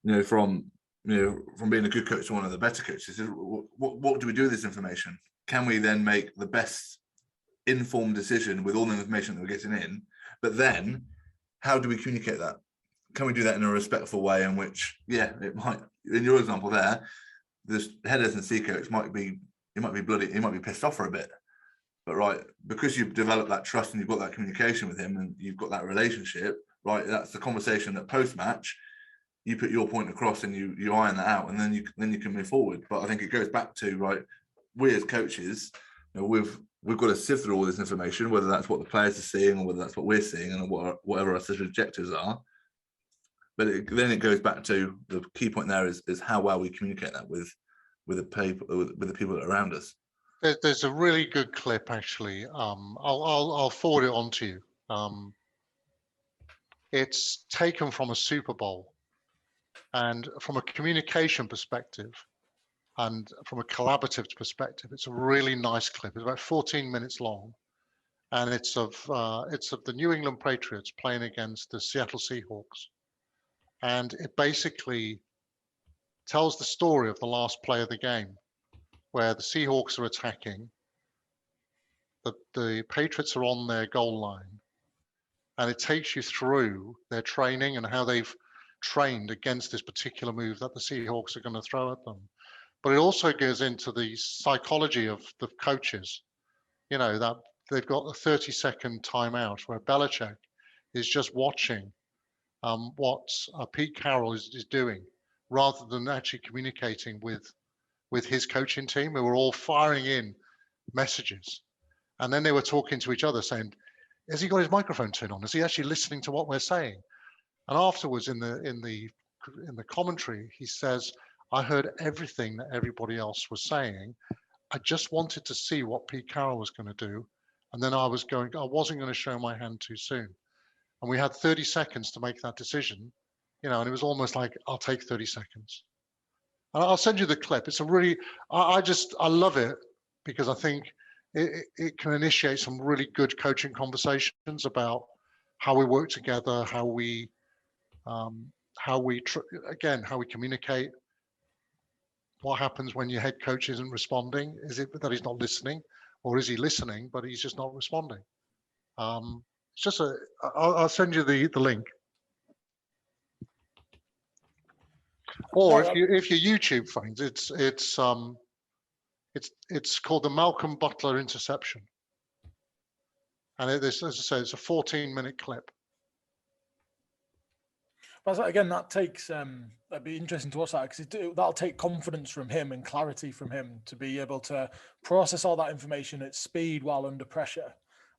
being a good coach to one of the better coaches is what do we do with this information? Can we then make the best informed decision with all the information that we're getting in. But then, how do we communicate that? Can we do that in a respectful way in which, yeah, it might, in your example there, the head S&C coach might be pissed off for a bit. But right, because you've developed that trust and you've got that communication with him and you've got that relationship, right, that's the conversation that post-match, you put your point across and you iron that out, and then you can move forward. But I think it goes back to, right, we as coaches, we've got to sift through all this information, whether that's what the players are seeing or whether that's what we're seeing and whatever our set of objectives are. But then it goes back to the key point there is how well we communicate that with the people that are around us. There's a really good clip, actually. I'll forward it on to you. It's taken from a Super Bowl, and from a communication perspective and from a collaborative perspective, it's a really nice clip. It's about 14 minutes long, and it's of the New England Patriots playing against the Seattle Seahawks, and it basically tells the story of the last play of the game, where the Seahawks are attacking, the Patriots are on their goal line, and it takes you through their training and how they've trained against this particular move that the Seahawks are going to throw at them. But it also goes into the psychology of the coaches, that they've got a 30-second timeout where Belichick is just watching what Pete Carroll is doing, rather than actually communicating with his coaching team, who were all firing in messages. And then they were talking to each other saying, has he got his microphone turned on? Is he actually listening to what we're saying? And afterwards in the commentary, he says, I heard everything that everybody else was saying. I just wanted to see what Pete Carroll was going to do. And then I wasn't going to show my hand too soon. And we had 30 seconds to make that decision, and it was almost like, I'll take 30 seconds. And I'll send you the clip. It's a really, I love it, because I think it can initiate some really good coaching conversations about how we work together, how we communicate. What happens when your head coach isn't responding? Is it that he's not listening, or is he listening but he's just not responding? It's just I'll send you the link. Or if you YouTube things, it's called the Malcolm Butler interception, and as I say, it's a 14-minute clip. But again, that takes that'd be interesting to watch that, because that'll take confidence from him and clarity from him to be able to process all that information at speed while under pressure,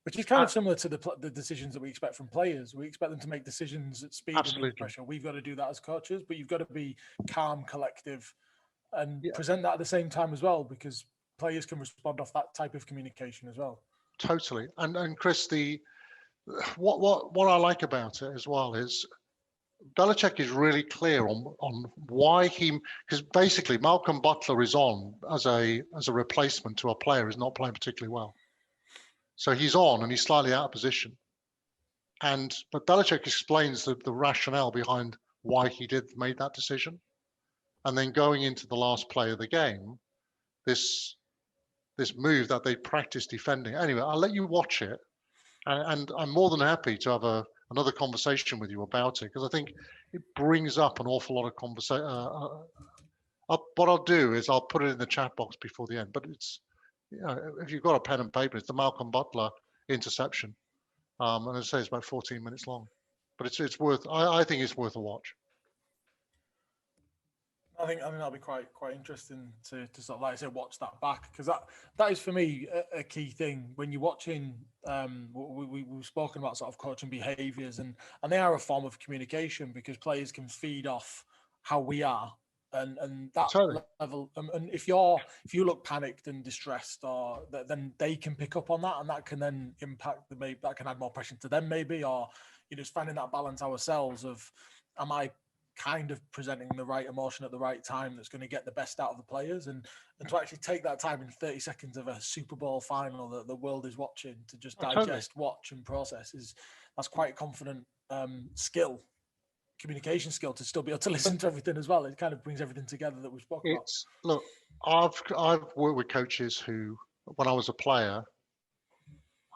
which is kind of similar to the decisions that we expect from players. We expect them to make decisions at speed and under pressure. We've got to do that as coaches, but you've got to be calm, collective, and present that at the same time as well, because players can respond off that type of communication as well. Totally. And Kris, what I like about it as well is Belichick is really clear on why because basically Malcolm Butler is on as a replacement to a player who's not playing particularly well. So he's on and he's slightly out of position. But Belichick explains the rationale behind why he made that decision. And then going into the last play of the game, this move that they practice defending. Anyway, I'll let you watch it. And I'm more than happy to have another conversation with you about it, because I think it brings up an awful lot of conversation. What I'll do is I'll put it in the chat box before the end. But it's, if you've got a pen and paper, it's the Malcolm Butler interception, and as I say, it's about 14 minutes long. But it's worth. I think it's worth a watch. I think that'll be quite interesting to sort of, like I said, watch that back, because that is for me a key thing when you're watching. We've spoken about sort of coaching behaviours, and they are a form of communication, because players can feed off how we are, and that level. And if you look panicked and distressed, or then they can pick up on that, and that can then impact that can add more pressure to them maybe, or just finding that balance ourselves of, am I kind of presenting the right emotion at the right time that's going to get the best out of the players, and to actually take that time in 30 seconds of a Super Bowl final that the world is watching to just digest, watch and process, that's quite a confident communication skill, to still be able to listen to everything as well. It kind of brings everything together that we've spoken about. Look, I've worked with coaches who, when I was a player,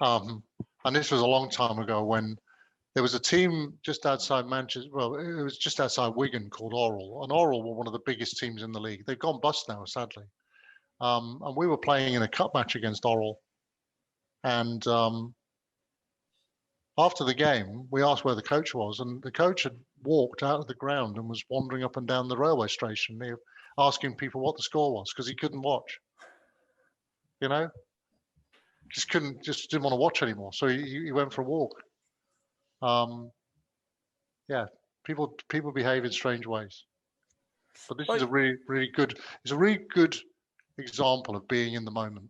And this was a long time ago when there was a team just outside Manchester. Well, it was just outside Wigan called Orrell, and Orrell were one of the biggest teams in the league. They've gone bust now, sadly. And we were playing in a cup match against Orrell, and after the game, we asked where the coach was, and the coach had walked out of the ground and was wandering up and down the railway station, asking people what the score was because he couldn't watch. You know, just didn't want to watch anymore. So he went for a walk. Yeah, people behave in strange ways. But this is a really good. It's a really good example of being in the moment.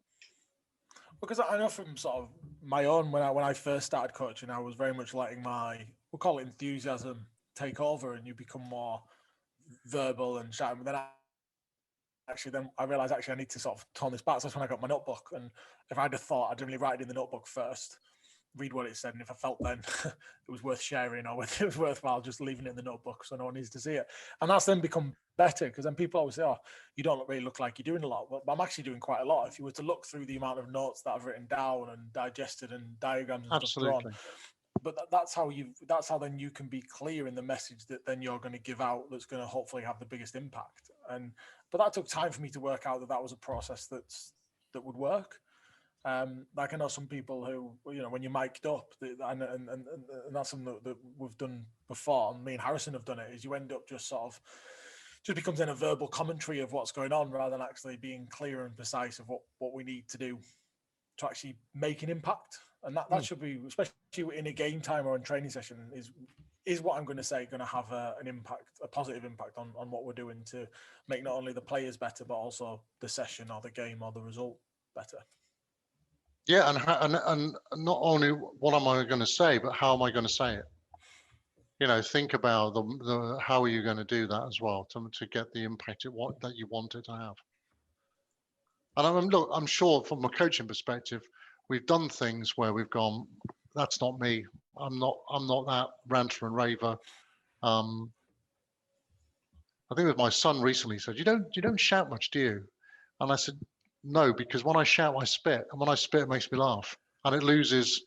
Because I know from sort of my own, when I first started coaching, I was very much letting we'll call it enthusiasm, take over, and you become more verbal and shouting. But then I realised I need to sort of tone this back. So that's when I got my notebook. And if I'd have thought, I'd generally write it in the notebook first, read what it said, and if I felt then it was worth sharing or whether it was worthwhile just leaving it in the notebook so no one needs to see it. And that's then become better, because then people always say, oh, you don't really look like you're doing a lot. But I'm actually doing quite a lot. If you were to look through the amount of notes that I've written down and digested and diagrams and stuff drawn, but that's how then you can be clear in the message that then you're going to give out, that's going to hopefully have the biggest impact. But that took time for me to work out that was a process that would work. Like I know some people who, when you're mic'd up, and that's something that we've done before, and me and Harrison have done it, is you end up just becomes in a verbal commentary of what's going on rather than actually being clear and precise of what we need to do to actually make an impact. And that should be, especially in a game time or in training session, is what I'm going to say going to have an impact, a positive impact on what we're doing to make not only the players better, but also the session or the game or the result better. Yeah, and not only what am I going to say, but how am I going to say it? Think about the how are you going to do that as well to get the impact that you want it to have. And I'm sure from a coaching perspective, we've done things where we've gone, that's not me. I'm not that ranter and raver. I think with my son recently, he said, you don't shout much, do you? And I said, no, because when I shout, I spit, and when I spit, it makes me laugh, and it loses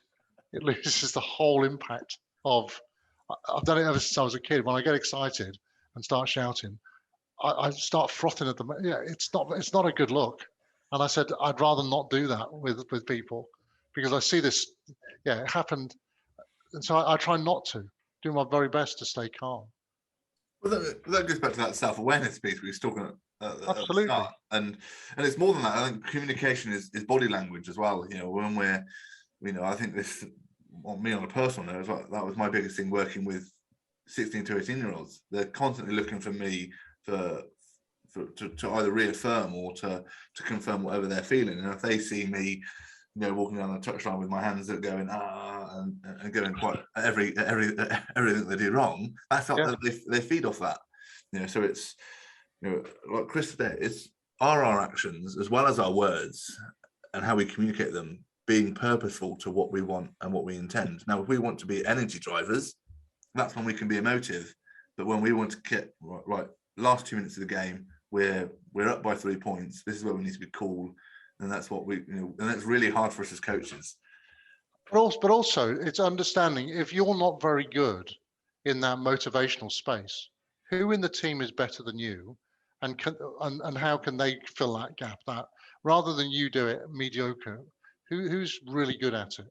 the whole impact of. I've done it ever since I was a kid. When I get excited and start shouting, I start frothing at them. Yeah, it's not a good look. And I said, I'd rather not do that with people, because I see this. Yeah, it happened, and so I try not to do my very best to stay calm. Well, that goes back to that self-awareness piece we were talking at the start. And it's more than that. I think communication is body language as well. When we're, I think this, on me on a personal note as well, that was my biggest thing working with 16 to 18-year-olds. They're constantly looking for me to either reaffirm or to confirm whatever they're feeling. And if they see me, walking down the touchline with my hands that are going and going quite everything they do wrong, that's not they feed off that. So it's like Kris said, it's our actions as well as our words and how we communicate them being purposeful to what we want and what we intend. Now, if we want to be energy drivers, that's when we can be emotive. But when we want to get right, last 2 minutes of the game, we're up by 3 points. This is where we need to be cool, and that's what and that's really hard for us as coaches. But also, it's understanding if you're not very good in that motivational space, who in the team is better than you, and how can they fill that gap? That rather than you do it mediocre. Who's really good at it,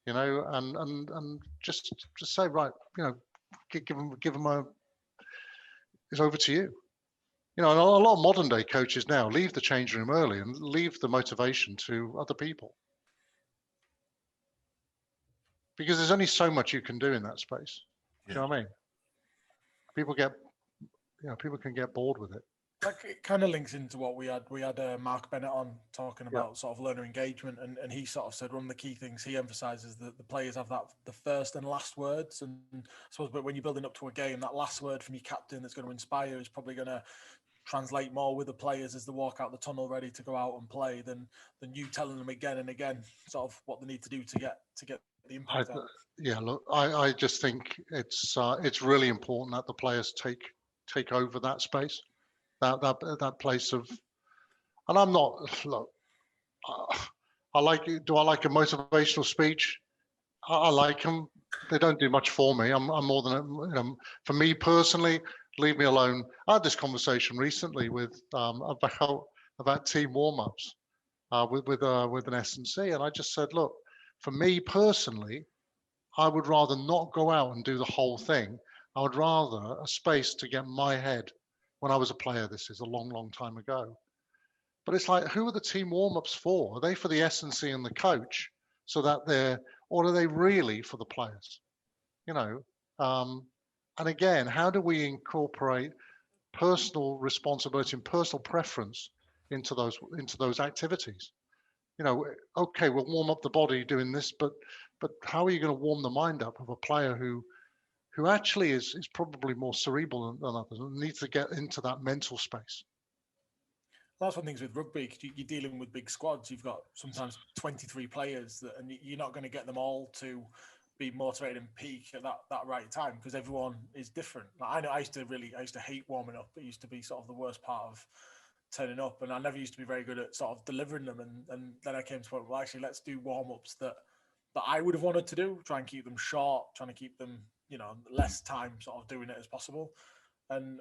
and just say, right, give them it's over to you. And a lot of modern day coaches now leave the change room early and leave the motivation to other people, because there's only so much you can do in that space. Do you know what I mean? People can get bored with it. Like, it kind of links into what we had Mark Bennett on talking about sort of learner engagement, and he sort of said one of the key things he emphasizes that the players have the first and last words, and I suppose, but when you're building up to a game, that last word from your captain that's going to inspire is probably going to translate more with the players as they walk out the tunnel ready to go out and play than you telling them again and again sort of what they need to do to get the impact out. Yeah, look, I just think it's really important that the players take over that space. That place of, and I'm not, look, Do I like a motivational speech? I like them. They don't do much for me. I'm more than for me personally. Leave me alone. I had this conversation recently with about team warm-ups with an S&C, and I just said, look, for me personally, I would rather not go out and do the whole thing. I would rather a space to get my head. When I was a player, this is a long, long time ago. But it's like, who are the team warm-ups for? Are they for the S&C and the coach, so that or are they really for the players? And again, how do we incorporate personal responsibility and personal preference into those activities? Okay, we'll warm up the body doing this, but how are you going to warm the mind up of a player who actually is probably more cerebral than others and needs to get into that mental space? That's one thing with rugby. You're dealing with big squads. You've got sometimes 23 players, and you're not going to get them all to be motivated and peak at that right time, because everyone is different. Like, I know I used to hate warming up. It used to be sort of the worst part of turning up, and I never used to be very good at sort of delivering them. And then I came to the point, well, actually, let's do warm-ups that I would have wanted to do, try and keep them short, trying to keep them, less time sort of doing it as possible. And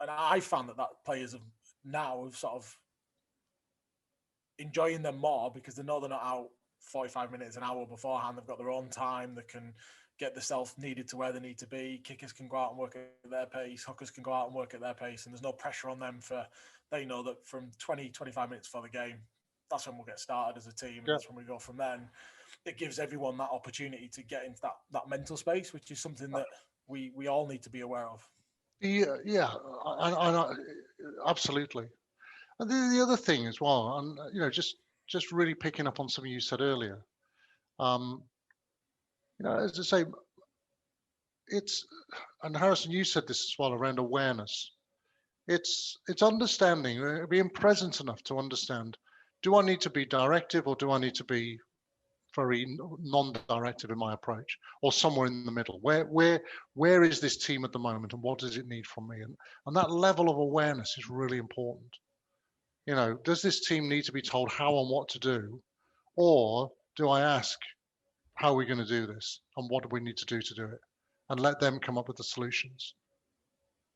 I found that players have now sort of enjoying them more, because they know they're not out 45 minutes, an hour beforehand. They've got their own time. They can get themselves needed to where they need to be. Kickers can go out and work at their pace. Hookers can go out and work at their pace. And there's no pressure on them they know that from 20, 25 minutes before the game, that's when we'll get started as a team. And that's when we go from then. It gives everyone that opportunity to get into that mental space, which is something that we all need to be aware of. Yeah, absolutely. And the other thing as well, and just really picking up on something you said earlier, as I say, and Harrison, you said this as well around awareness. It's understanding, being present enough to understand, do I need to be directive, or do I need to be very non-directive in my approach, or somewhere in the middle? Where is this team at the moment, and what does it need from me? And that level of awareness is really important. Does this team need to be told how and what to do, or do I ask, how are we going to do this, and what do we need to do it, and let them come up with the solutions?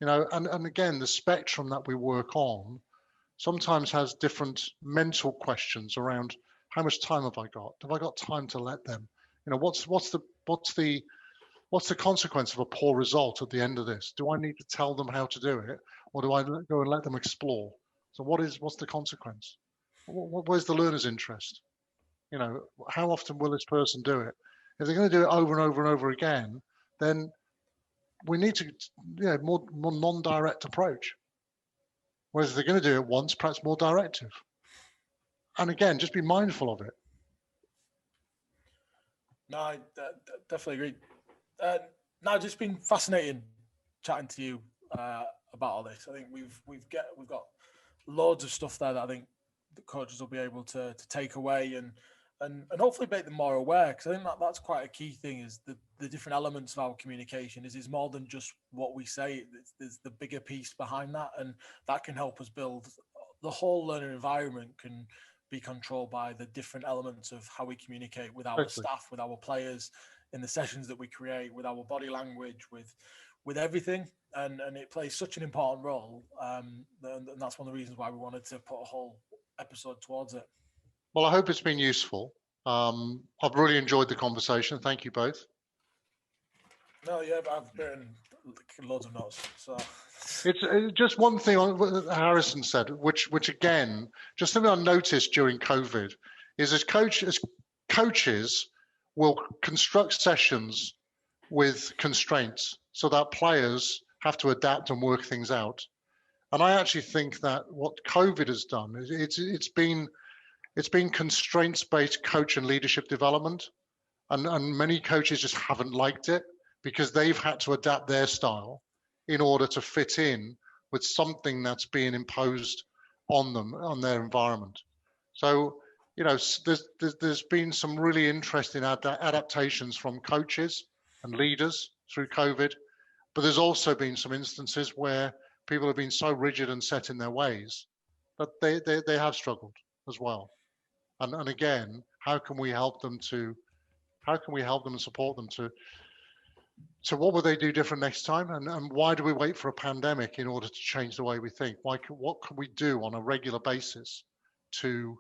And again, the spectrum that we work on sometimes has different mental questions around, how much time have I got? Have I got time to let them? What's the consequence of a poor result at the end of this? Do I need to tell them how to do it, or do I go and let them explore? So what's the consequence? Where's the learner's interest? How often will this person do it? If they're going to do it over and over and over again, then we need to more non-direct approach. Whereas if they're going to do it once, perhaps more directive. And again, just be mindful of it. No, I definitely agree. No, it's just been fascinating chatting to you about all this. I think we've got loads of stuff there that I think the coaches will be able to take away and hopefully make them more aware, because I think that's quite a key thing, is the different elements of our communication is more than just what we say. There's the bigger piece behind that, and that can help us build the whole learning environment can be controlled by the different elements of how we communicate with our staff, with our players, in the sessions that we create, with our body language, with everything. And it plays such an important role. And that's one of the reasons why we wanted to put a whole episode towards it. Well, I hope it's been useful. I've really enjoyed the conversation. Thank you both. No, yeah, but I've written loads of notes. So it's just one thing on Harrison said, which again, just something I noticed during COVID, is as coaches will construct sessions with constraints so that players have to adapt and work things out. And I actually think that what COVID has done is it's been constraints-based coach and leadership development, and many coaches just haven't liked it because they've had to adapt their style in order to fit in with something that's being imposed on them, on their environment. So, there's been some really interesting adaptations from coaches and leaders through COVID, but there's also been some instances where people have been so rigid and set in their ways that they have struggled as well. And again, how can we help them and support them to what would they do different next time? And why do we wait for a pandemic in order to change the way we think? What can we do on a regular basis to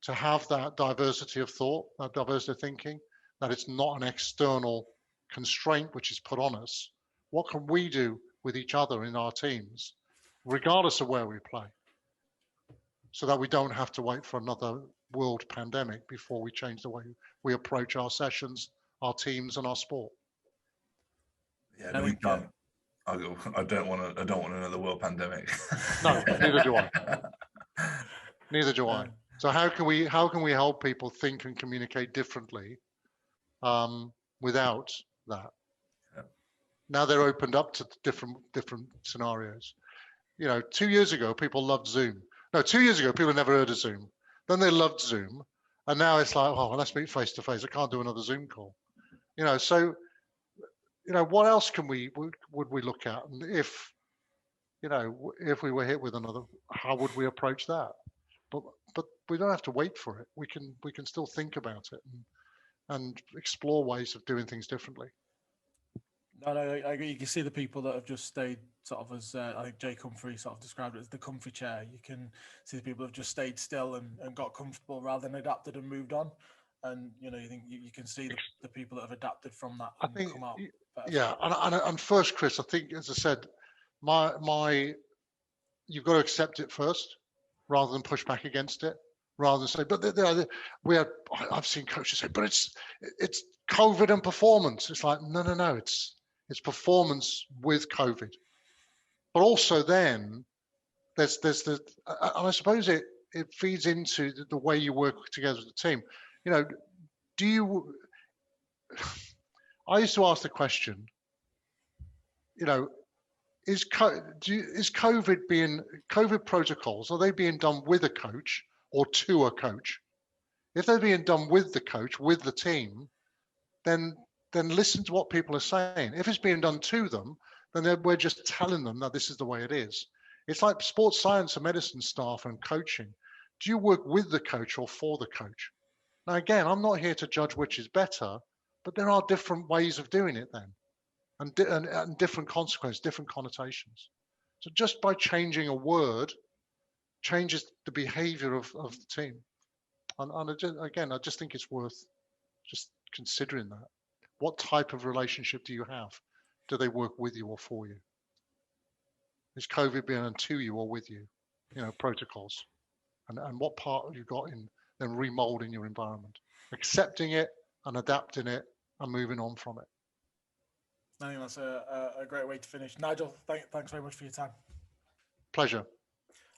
have that diversity of thought, that diversity of thinking, that it's not an external constraint which is put on us? What can we do with each other in our teams, regardless of where we play, so that we don't have to wait for another world pandemic before we change the way we approach our sessions, our teams, and our sport? Yeah, no, we can't. I don't want another world pandemic. No, neither do I. Neither do I. So how can we help people think and communicate differently without that? Yeah. Now they're opened up to different scenarios. 2 years ago people loved Zoom. No, 2 years ago people never heard of Zoom. Then they loved Zoom, and now it's like, oh, well, let's meet face to face. I can't do another Zoom call. So what else would we look at? And if we were hit with another, how would we approach that? But we don't have to wait for it. We can still think about it and explore ways of doing things differently. No, I agree. You can see the people that have just stayed sort of as I think Jake Humphrey sort of described it as the comfy chair. You can see the people who have just stayed still and got comfortable rather than adapted and moved on. And you think you can see the people that have adapted from that and come out better. Yeah, and first, Chris, I think, as I said, you've got to accept it first, rather than push back against it, rather than say, but I've seen coaches say, but it's COVID and performance. It's like, no, it's performance with COVID. But also then there's and I suppose it feeds into the way you work together as a team. I used to ask the question, is COVID protocols, are they being done with a coach or to a coach? If they're being done with the coach, with the team, then listen to what people are saying. If it's being done to them, then we're just telling them that this is the way it is. It's like sports science and medicine staff and coaching. Do you work with the coach or for the coach? Now, again, I'm not here to judge which is better, but there are different ways of doing it then, and different consequences, different connotations. So just by changing a word changes the behavior of the team. And I just think it's worth just considering that. What type of relationship do you have? Do they work with you or for you? Is COVID being done to you or with you? Protocols. And what part have you got in then remolding your environment? Accepting it and adapting it and moving on from it. I think that's a great way to finish. Nigel, thanks very much for your time. Pleasure.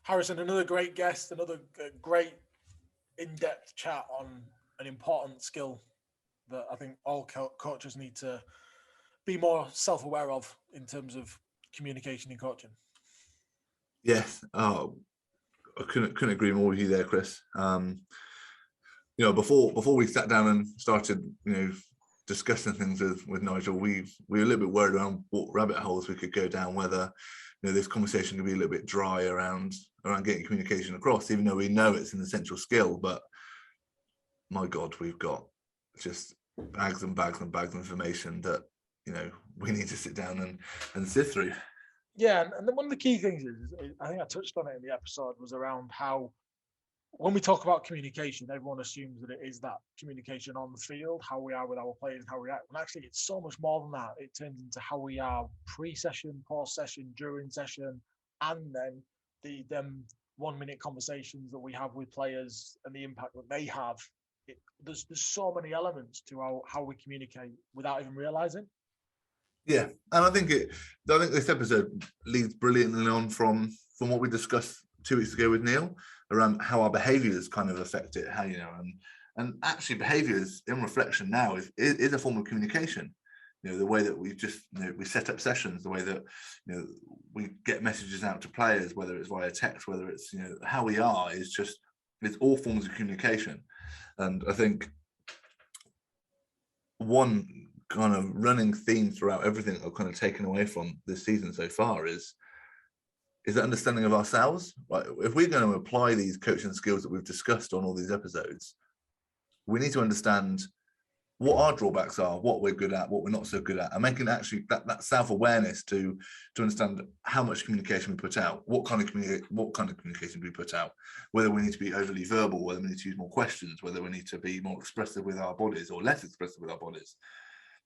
Harrison, another great guest, another great in-depth chat on an important skill that I think all coaches need to be more self-aware of in terms of communication in coaching. Yes, I couldn't agree more with you there, Chris. Before we sat down and started, discussing things with Nigel, we were a little bit worried around what rabbit holes we could go down, whether this conversation could be a little bit dry around getting communication across, even though we know it's an essential skill. But my God, we've got just bags and bags and bags of information that we need to sit down and sift through. Yeah, and then one of the key things is I think I touched on it in the episode, was around how when we talk about communication, everyone assumes that it is that communication on the field, how we are with our players, how we act. And actually, it's so much more than that. It turns into how we are pre-session, post-session, during session, and then them 1-minute conversations that we have with players and the impact that they have. There's so many elements to how we communicate without even realizing. Yeah, and I think this episode leads brilliantly on from what we discussed 2 weeks ago with Neil around how our behaviours kind of affect it. How and actually behaviours in reflection now is a form of communication. The way that we just we set up sessions, the way that we get messages out to players, whether it's via text, whether it's how we are, it's all forms of communication. And I think one kind of running theme throughout everything I've kind of taken away from this season so far is is the understanding of ourselves. Right? If we're going to apply these coaching skills that we've discussed on all these episodes, we need to understand what our drawbacks are, what we're good at, what we're not so good at, and making actually that self-awareness to understand how much communication we put out, what kind of communication we put out, whether we need to be overly verbal, whether we need to use more questions, whether we need to be more expressive with our bodies or less expressive with our bodies.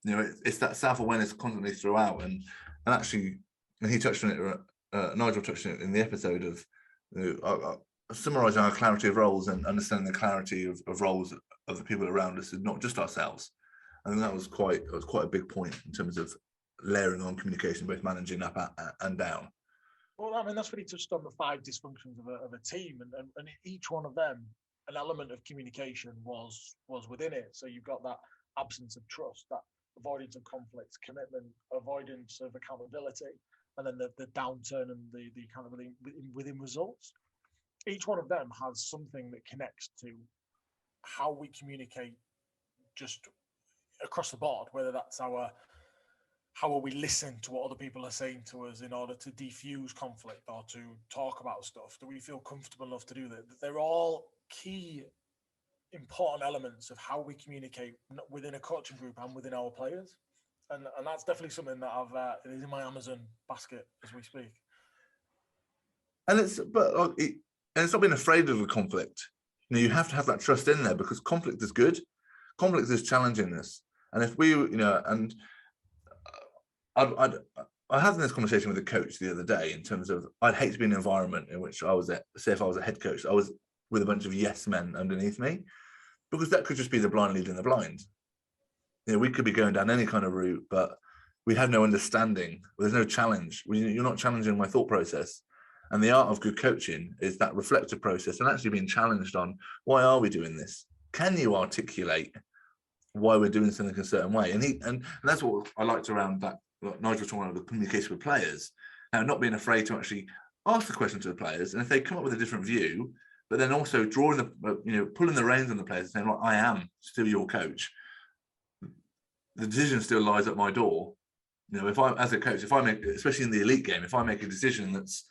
It's that self-awareness constantly throughout, and actually, and he touched on it. Nigel touched on it in the episode of summarising our clarity of roles and understanding the clarity of roles of the people around us, and not just ourselves. I think that was quite a big point in terms of layering on communication, both managing up and down. Well, I mean, that's what he touched on, the 5 dysfunctions of a team, and each one of them, an element of communication was within it. So you've got that absence of trust, that avoidance of conflict, commitment, avoidance of accountability, and then the downturn and the accountability within results. Each one of them has something that connects to how we communicate just across the board, whether that's how we listen to what other people are saying to us in order to defuse conflict or to talk about stuff. Do we feel comfortable enough to do that? They're all key important elements of how we communicate within a coaching group and within our players. And that's definitely something that it is in my Amazon basket as we speak. And it's not being afraid of the conflict. You have to have that trust in there, because conflict is good. Conflict is challenging us. And if we, and I had this conversation with a coach the other day in terms of, I'd hate to be in an environment in which I was say if I was a head coach, I was with a bunch of yes men underneath me, because that could just be the blind leading the blind. We could be going down any kind of route, but we have no understanding. There's no challenge. You're not challenging my thought process. And the art of good coaching is that reflective process and actually being challenged on, why are we doing this? Can you articulate why we're doing something a certain way? And that's what I liked around that. Nigel talking about the communication with players. Now, not being afraid to actually ask the question to the players, and if they come up with a different view, but then also drawing pulling the reins on the players and saying, "Look, I am still your coach. The decision still lies at my door." If I, as a coach, if I make, especially in the elite game, if I make a decision that's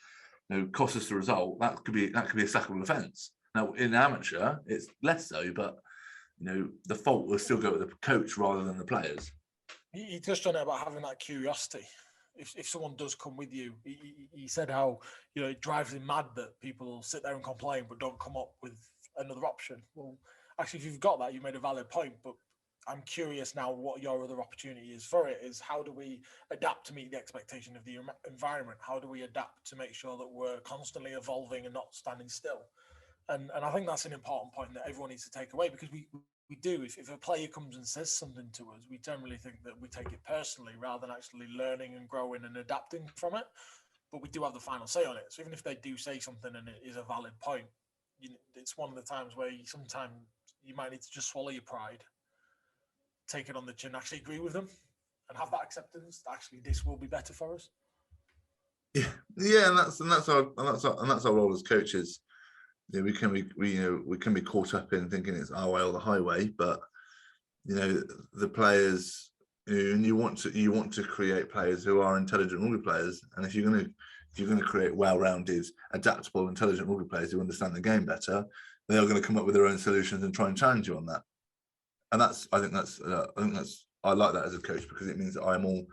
costs us the result, that could be a sackable offence. Now, in amateur, it's less so, but the fault will still go to the coach rather than the players. He touched on it about having that curiosity. If someone does come with you, he said how it drives him mad that people sit there and complain but don't come up with another option. Well, actually, if you've got that, you made a valid point. But I'm curious now what your other opportunity is for it. Is how do we adapt to meet the expectation of the environment? How do we adapt to make sure that we're constantly evolving and not standing still? And I think that's an important point that everyone needs to take away, because we do. If a player comes and says something to us, we generally think that we take it personally rather than actually learning and growing and adapting from it. But we do have the final say on it. So even if they do say something and it is a valid point, it's one of the times where sometimes you might need to just swallow your pride, take it on the chin, actually agree with them, and have that acceptance that actually this will be better for us. Yeah, and that's our role as coaches. We can be caught up in thinking it's our way or the highway, but the players, and you want to create players who are intelligent rugby players, and if you're going to create well-rounded, adaptable, intelligent rugby players who understand the game better, they are going to come up with their own solutions and try and challenge you on that. And I like that as a coach, because it means that I'm all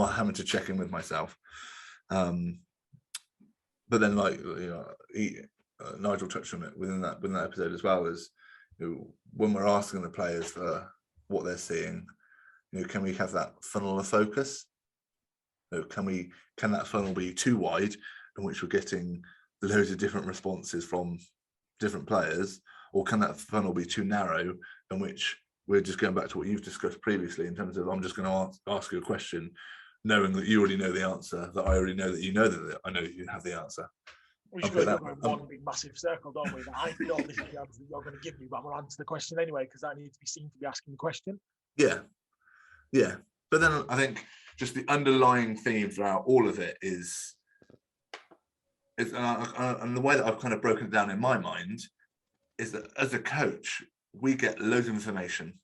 having to check in with myself. But then, Nigel touched on it within that episode as well, as when we're asking the players for what they're seeing, can we have that funnel of focus? Can that funnel be too wide, in which we're getting loads of different responses from different players, or can that funnel be too narrow, in which we're just going back to what you've discussed previously in terms of, I'm just going to ask you a question, knowing that you already know the answer, that I already know that that I know you have the answer. We should go down one big massive circle, don't we? That I know this is the answer that you're going to give me, but I'm going to answer the question anyway, because I need to be seen to be asking the question. Yeah. But then I think just the underlying theme throughout all of it is and the way that I've kind of broken it down in my mind is that as a coach, we get loads of information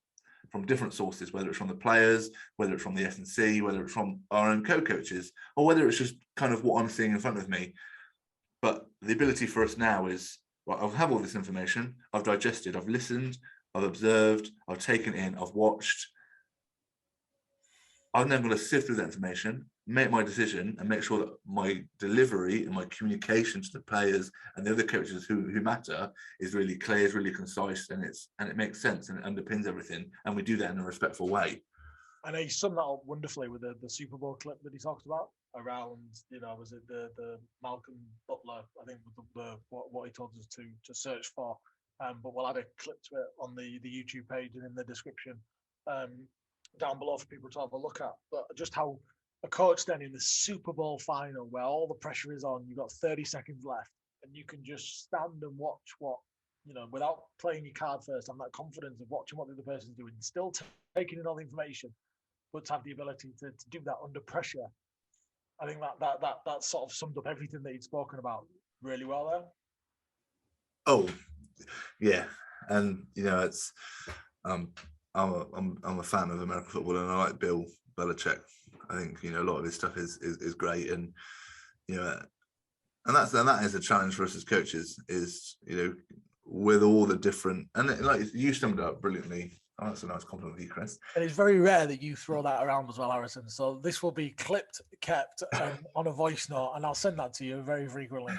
from different sources, whether it's from the players, whether it's from the S&C, whether it's from our own co-coaches, or whether it's just kind of what I'm seeing in front of me. But the ability for us now is, well, I'll have all this information, I've digested, I've listened, I've observed, I've taken in, I've watched. I'm then going to sift through that information, make my decision, and make sure that my delivery and my communication to the players and the other coaches who matter is really clear, is really concise, and it makes sense and it underpins everything. And we do that in a respectful way. And he summed that up wonderfully with the Super Bowl clip that he talked about around, was it the Malcolm Butler, I think, what he told us to search for. But we'll add a clip to it on the YouTube page and in the description down below for people to have a look at. But just how a coach then in the Super Bowl final, where all the pressure is on, you've got 30 seconds left, and you can just stand and watch what, without playing your card first, have that confidence of watching what the other person's doing, still taking in all the information, but to have the ability to do that under pressure. I think that sort of summed up everything that he'd spoken about really well there. Oh, yeah, and it's I'm a fan of American football, and I like Bill Belichick. I think a lot of his stuff is great, and and that is a challenge for us as coaches. Is with all the different, and like you summed it up brilliantly. Oh, that's a nice compliment for you, Kris. And it's very rare that you throw that around as well, Harrison. So this will be clipped, kept on a voice note, and I'll send that to you very frequently.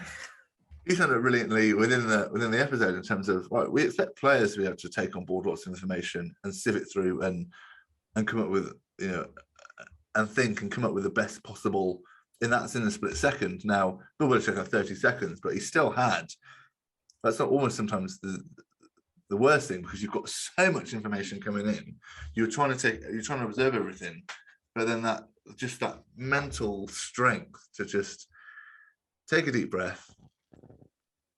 You said it brilliantly within the episode in terms of, right, we expect players to be able to take on board lots of information and sieve it through and come up with and think and come up with the best possible. And that's in a split second. Now, Bill Belichick had 30 seconds, but he still had. That's not almost sometimes the worst thing, because you've got so much information coming in. You're trying to observe everything, but then that mental strength to just take a deep breath,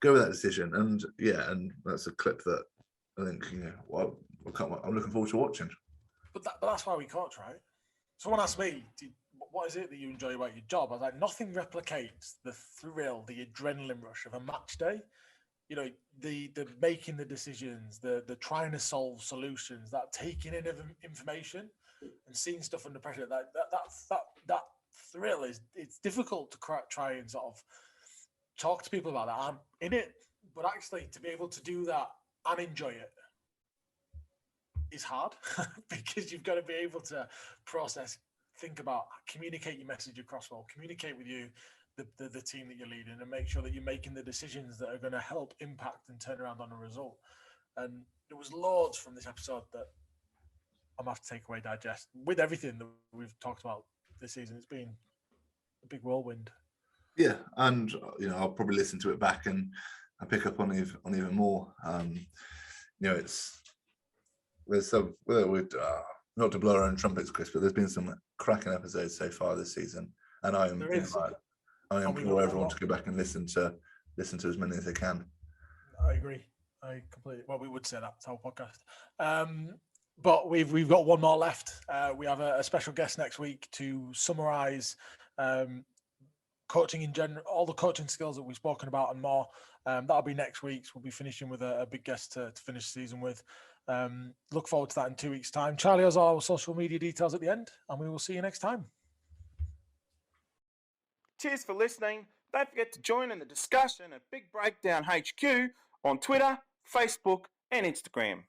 go with that decision, and that's a clip that I think I'm looking forward to watching. But that's why we coach, right? Someone asked me, what is it that you enjoy about your job? I was like, nothing replicates the thrill, the adrenaline rush of a match day. The making the decisions, the trying to solve solutions, that taking in of information and seeing stuff under pressure. That thrill it's difficult to try and sort of talk to people about that. I'm in it, but actually to be able to do that and enjoy it is hard because you've got to be able to process, think about, communicate your message across well, communicate with the team that you're leading, and make sure that you're making the decisions that are going to help impact and turn around on a result. And there was loads from this episode that I'm going to have to take away, digest. With everything that we've talked about this season, it's been a big whirlwind. Yeah, and I'll probably listen to it back and pick up on even more. There's some not to blow our own trumpets, Kris, but there's been some cracking episodes so far this season, and I implore everyone to go back and listen to as many as they can. I agree. I completely. Well, we would say that. It's our podcast. But we've got one more left. We have a special guest next week to summarise coaching in general, all the coaching skills that we've spoken about and more. That'll be next week. We'll be finishing with a big guest to finish the season with. Look forward to that in 2 weeks' time. Charlie has all our social media details at the end, and we will see you next time. Cheers for listening. Don't forget to join in the discussion at Big Breakdown HQ on Twitter, Facebook, and Instagram.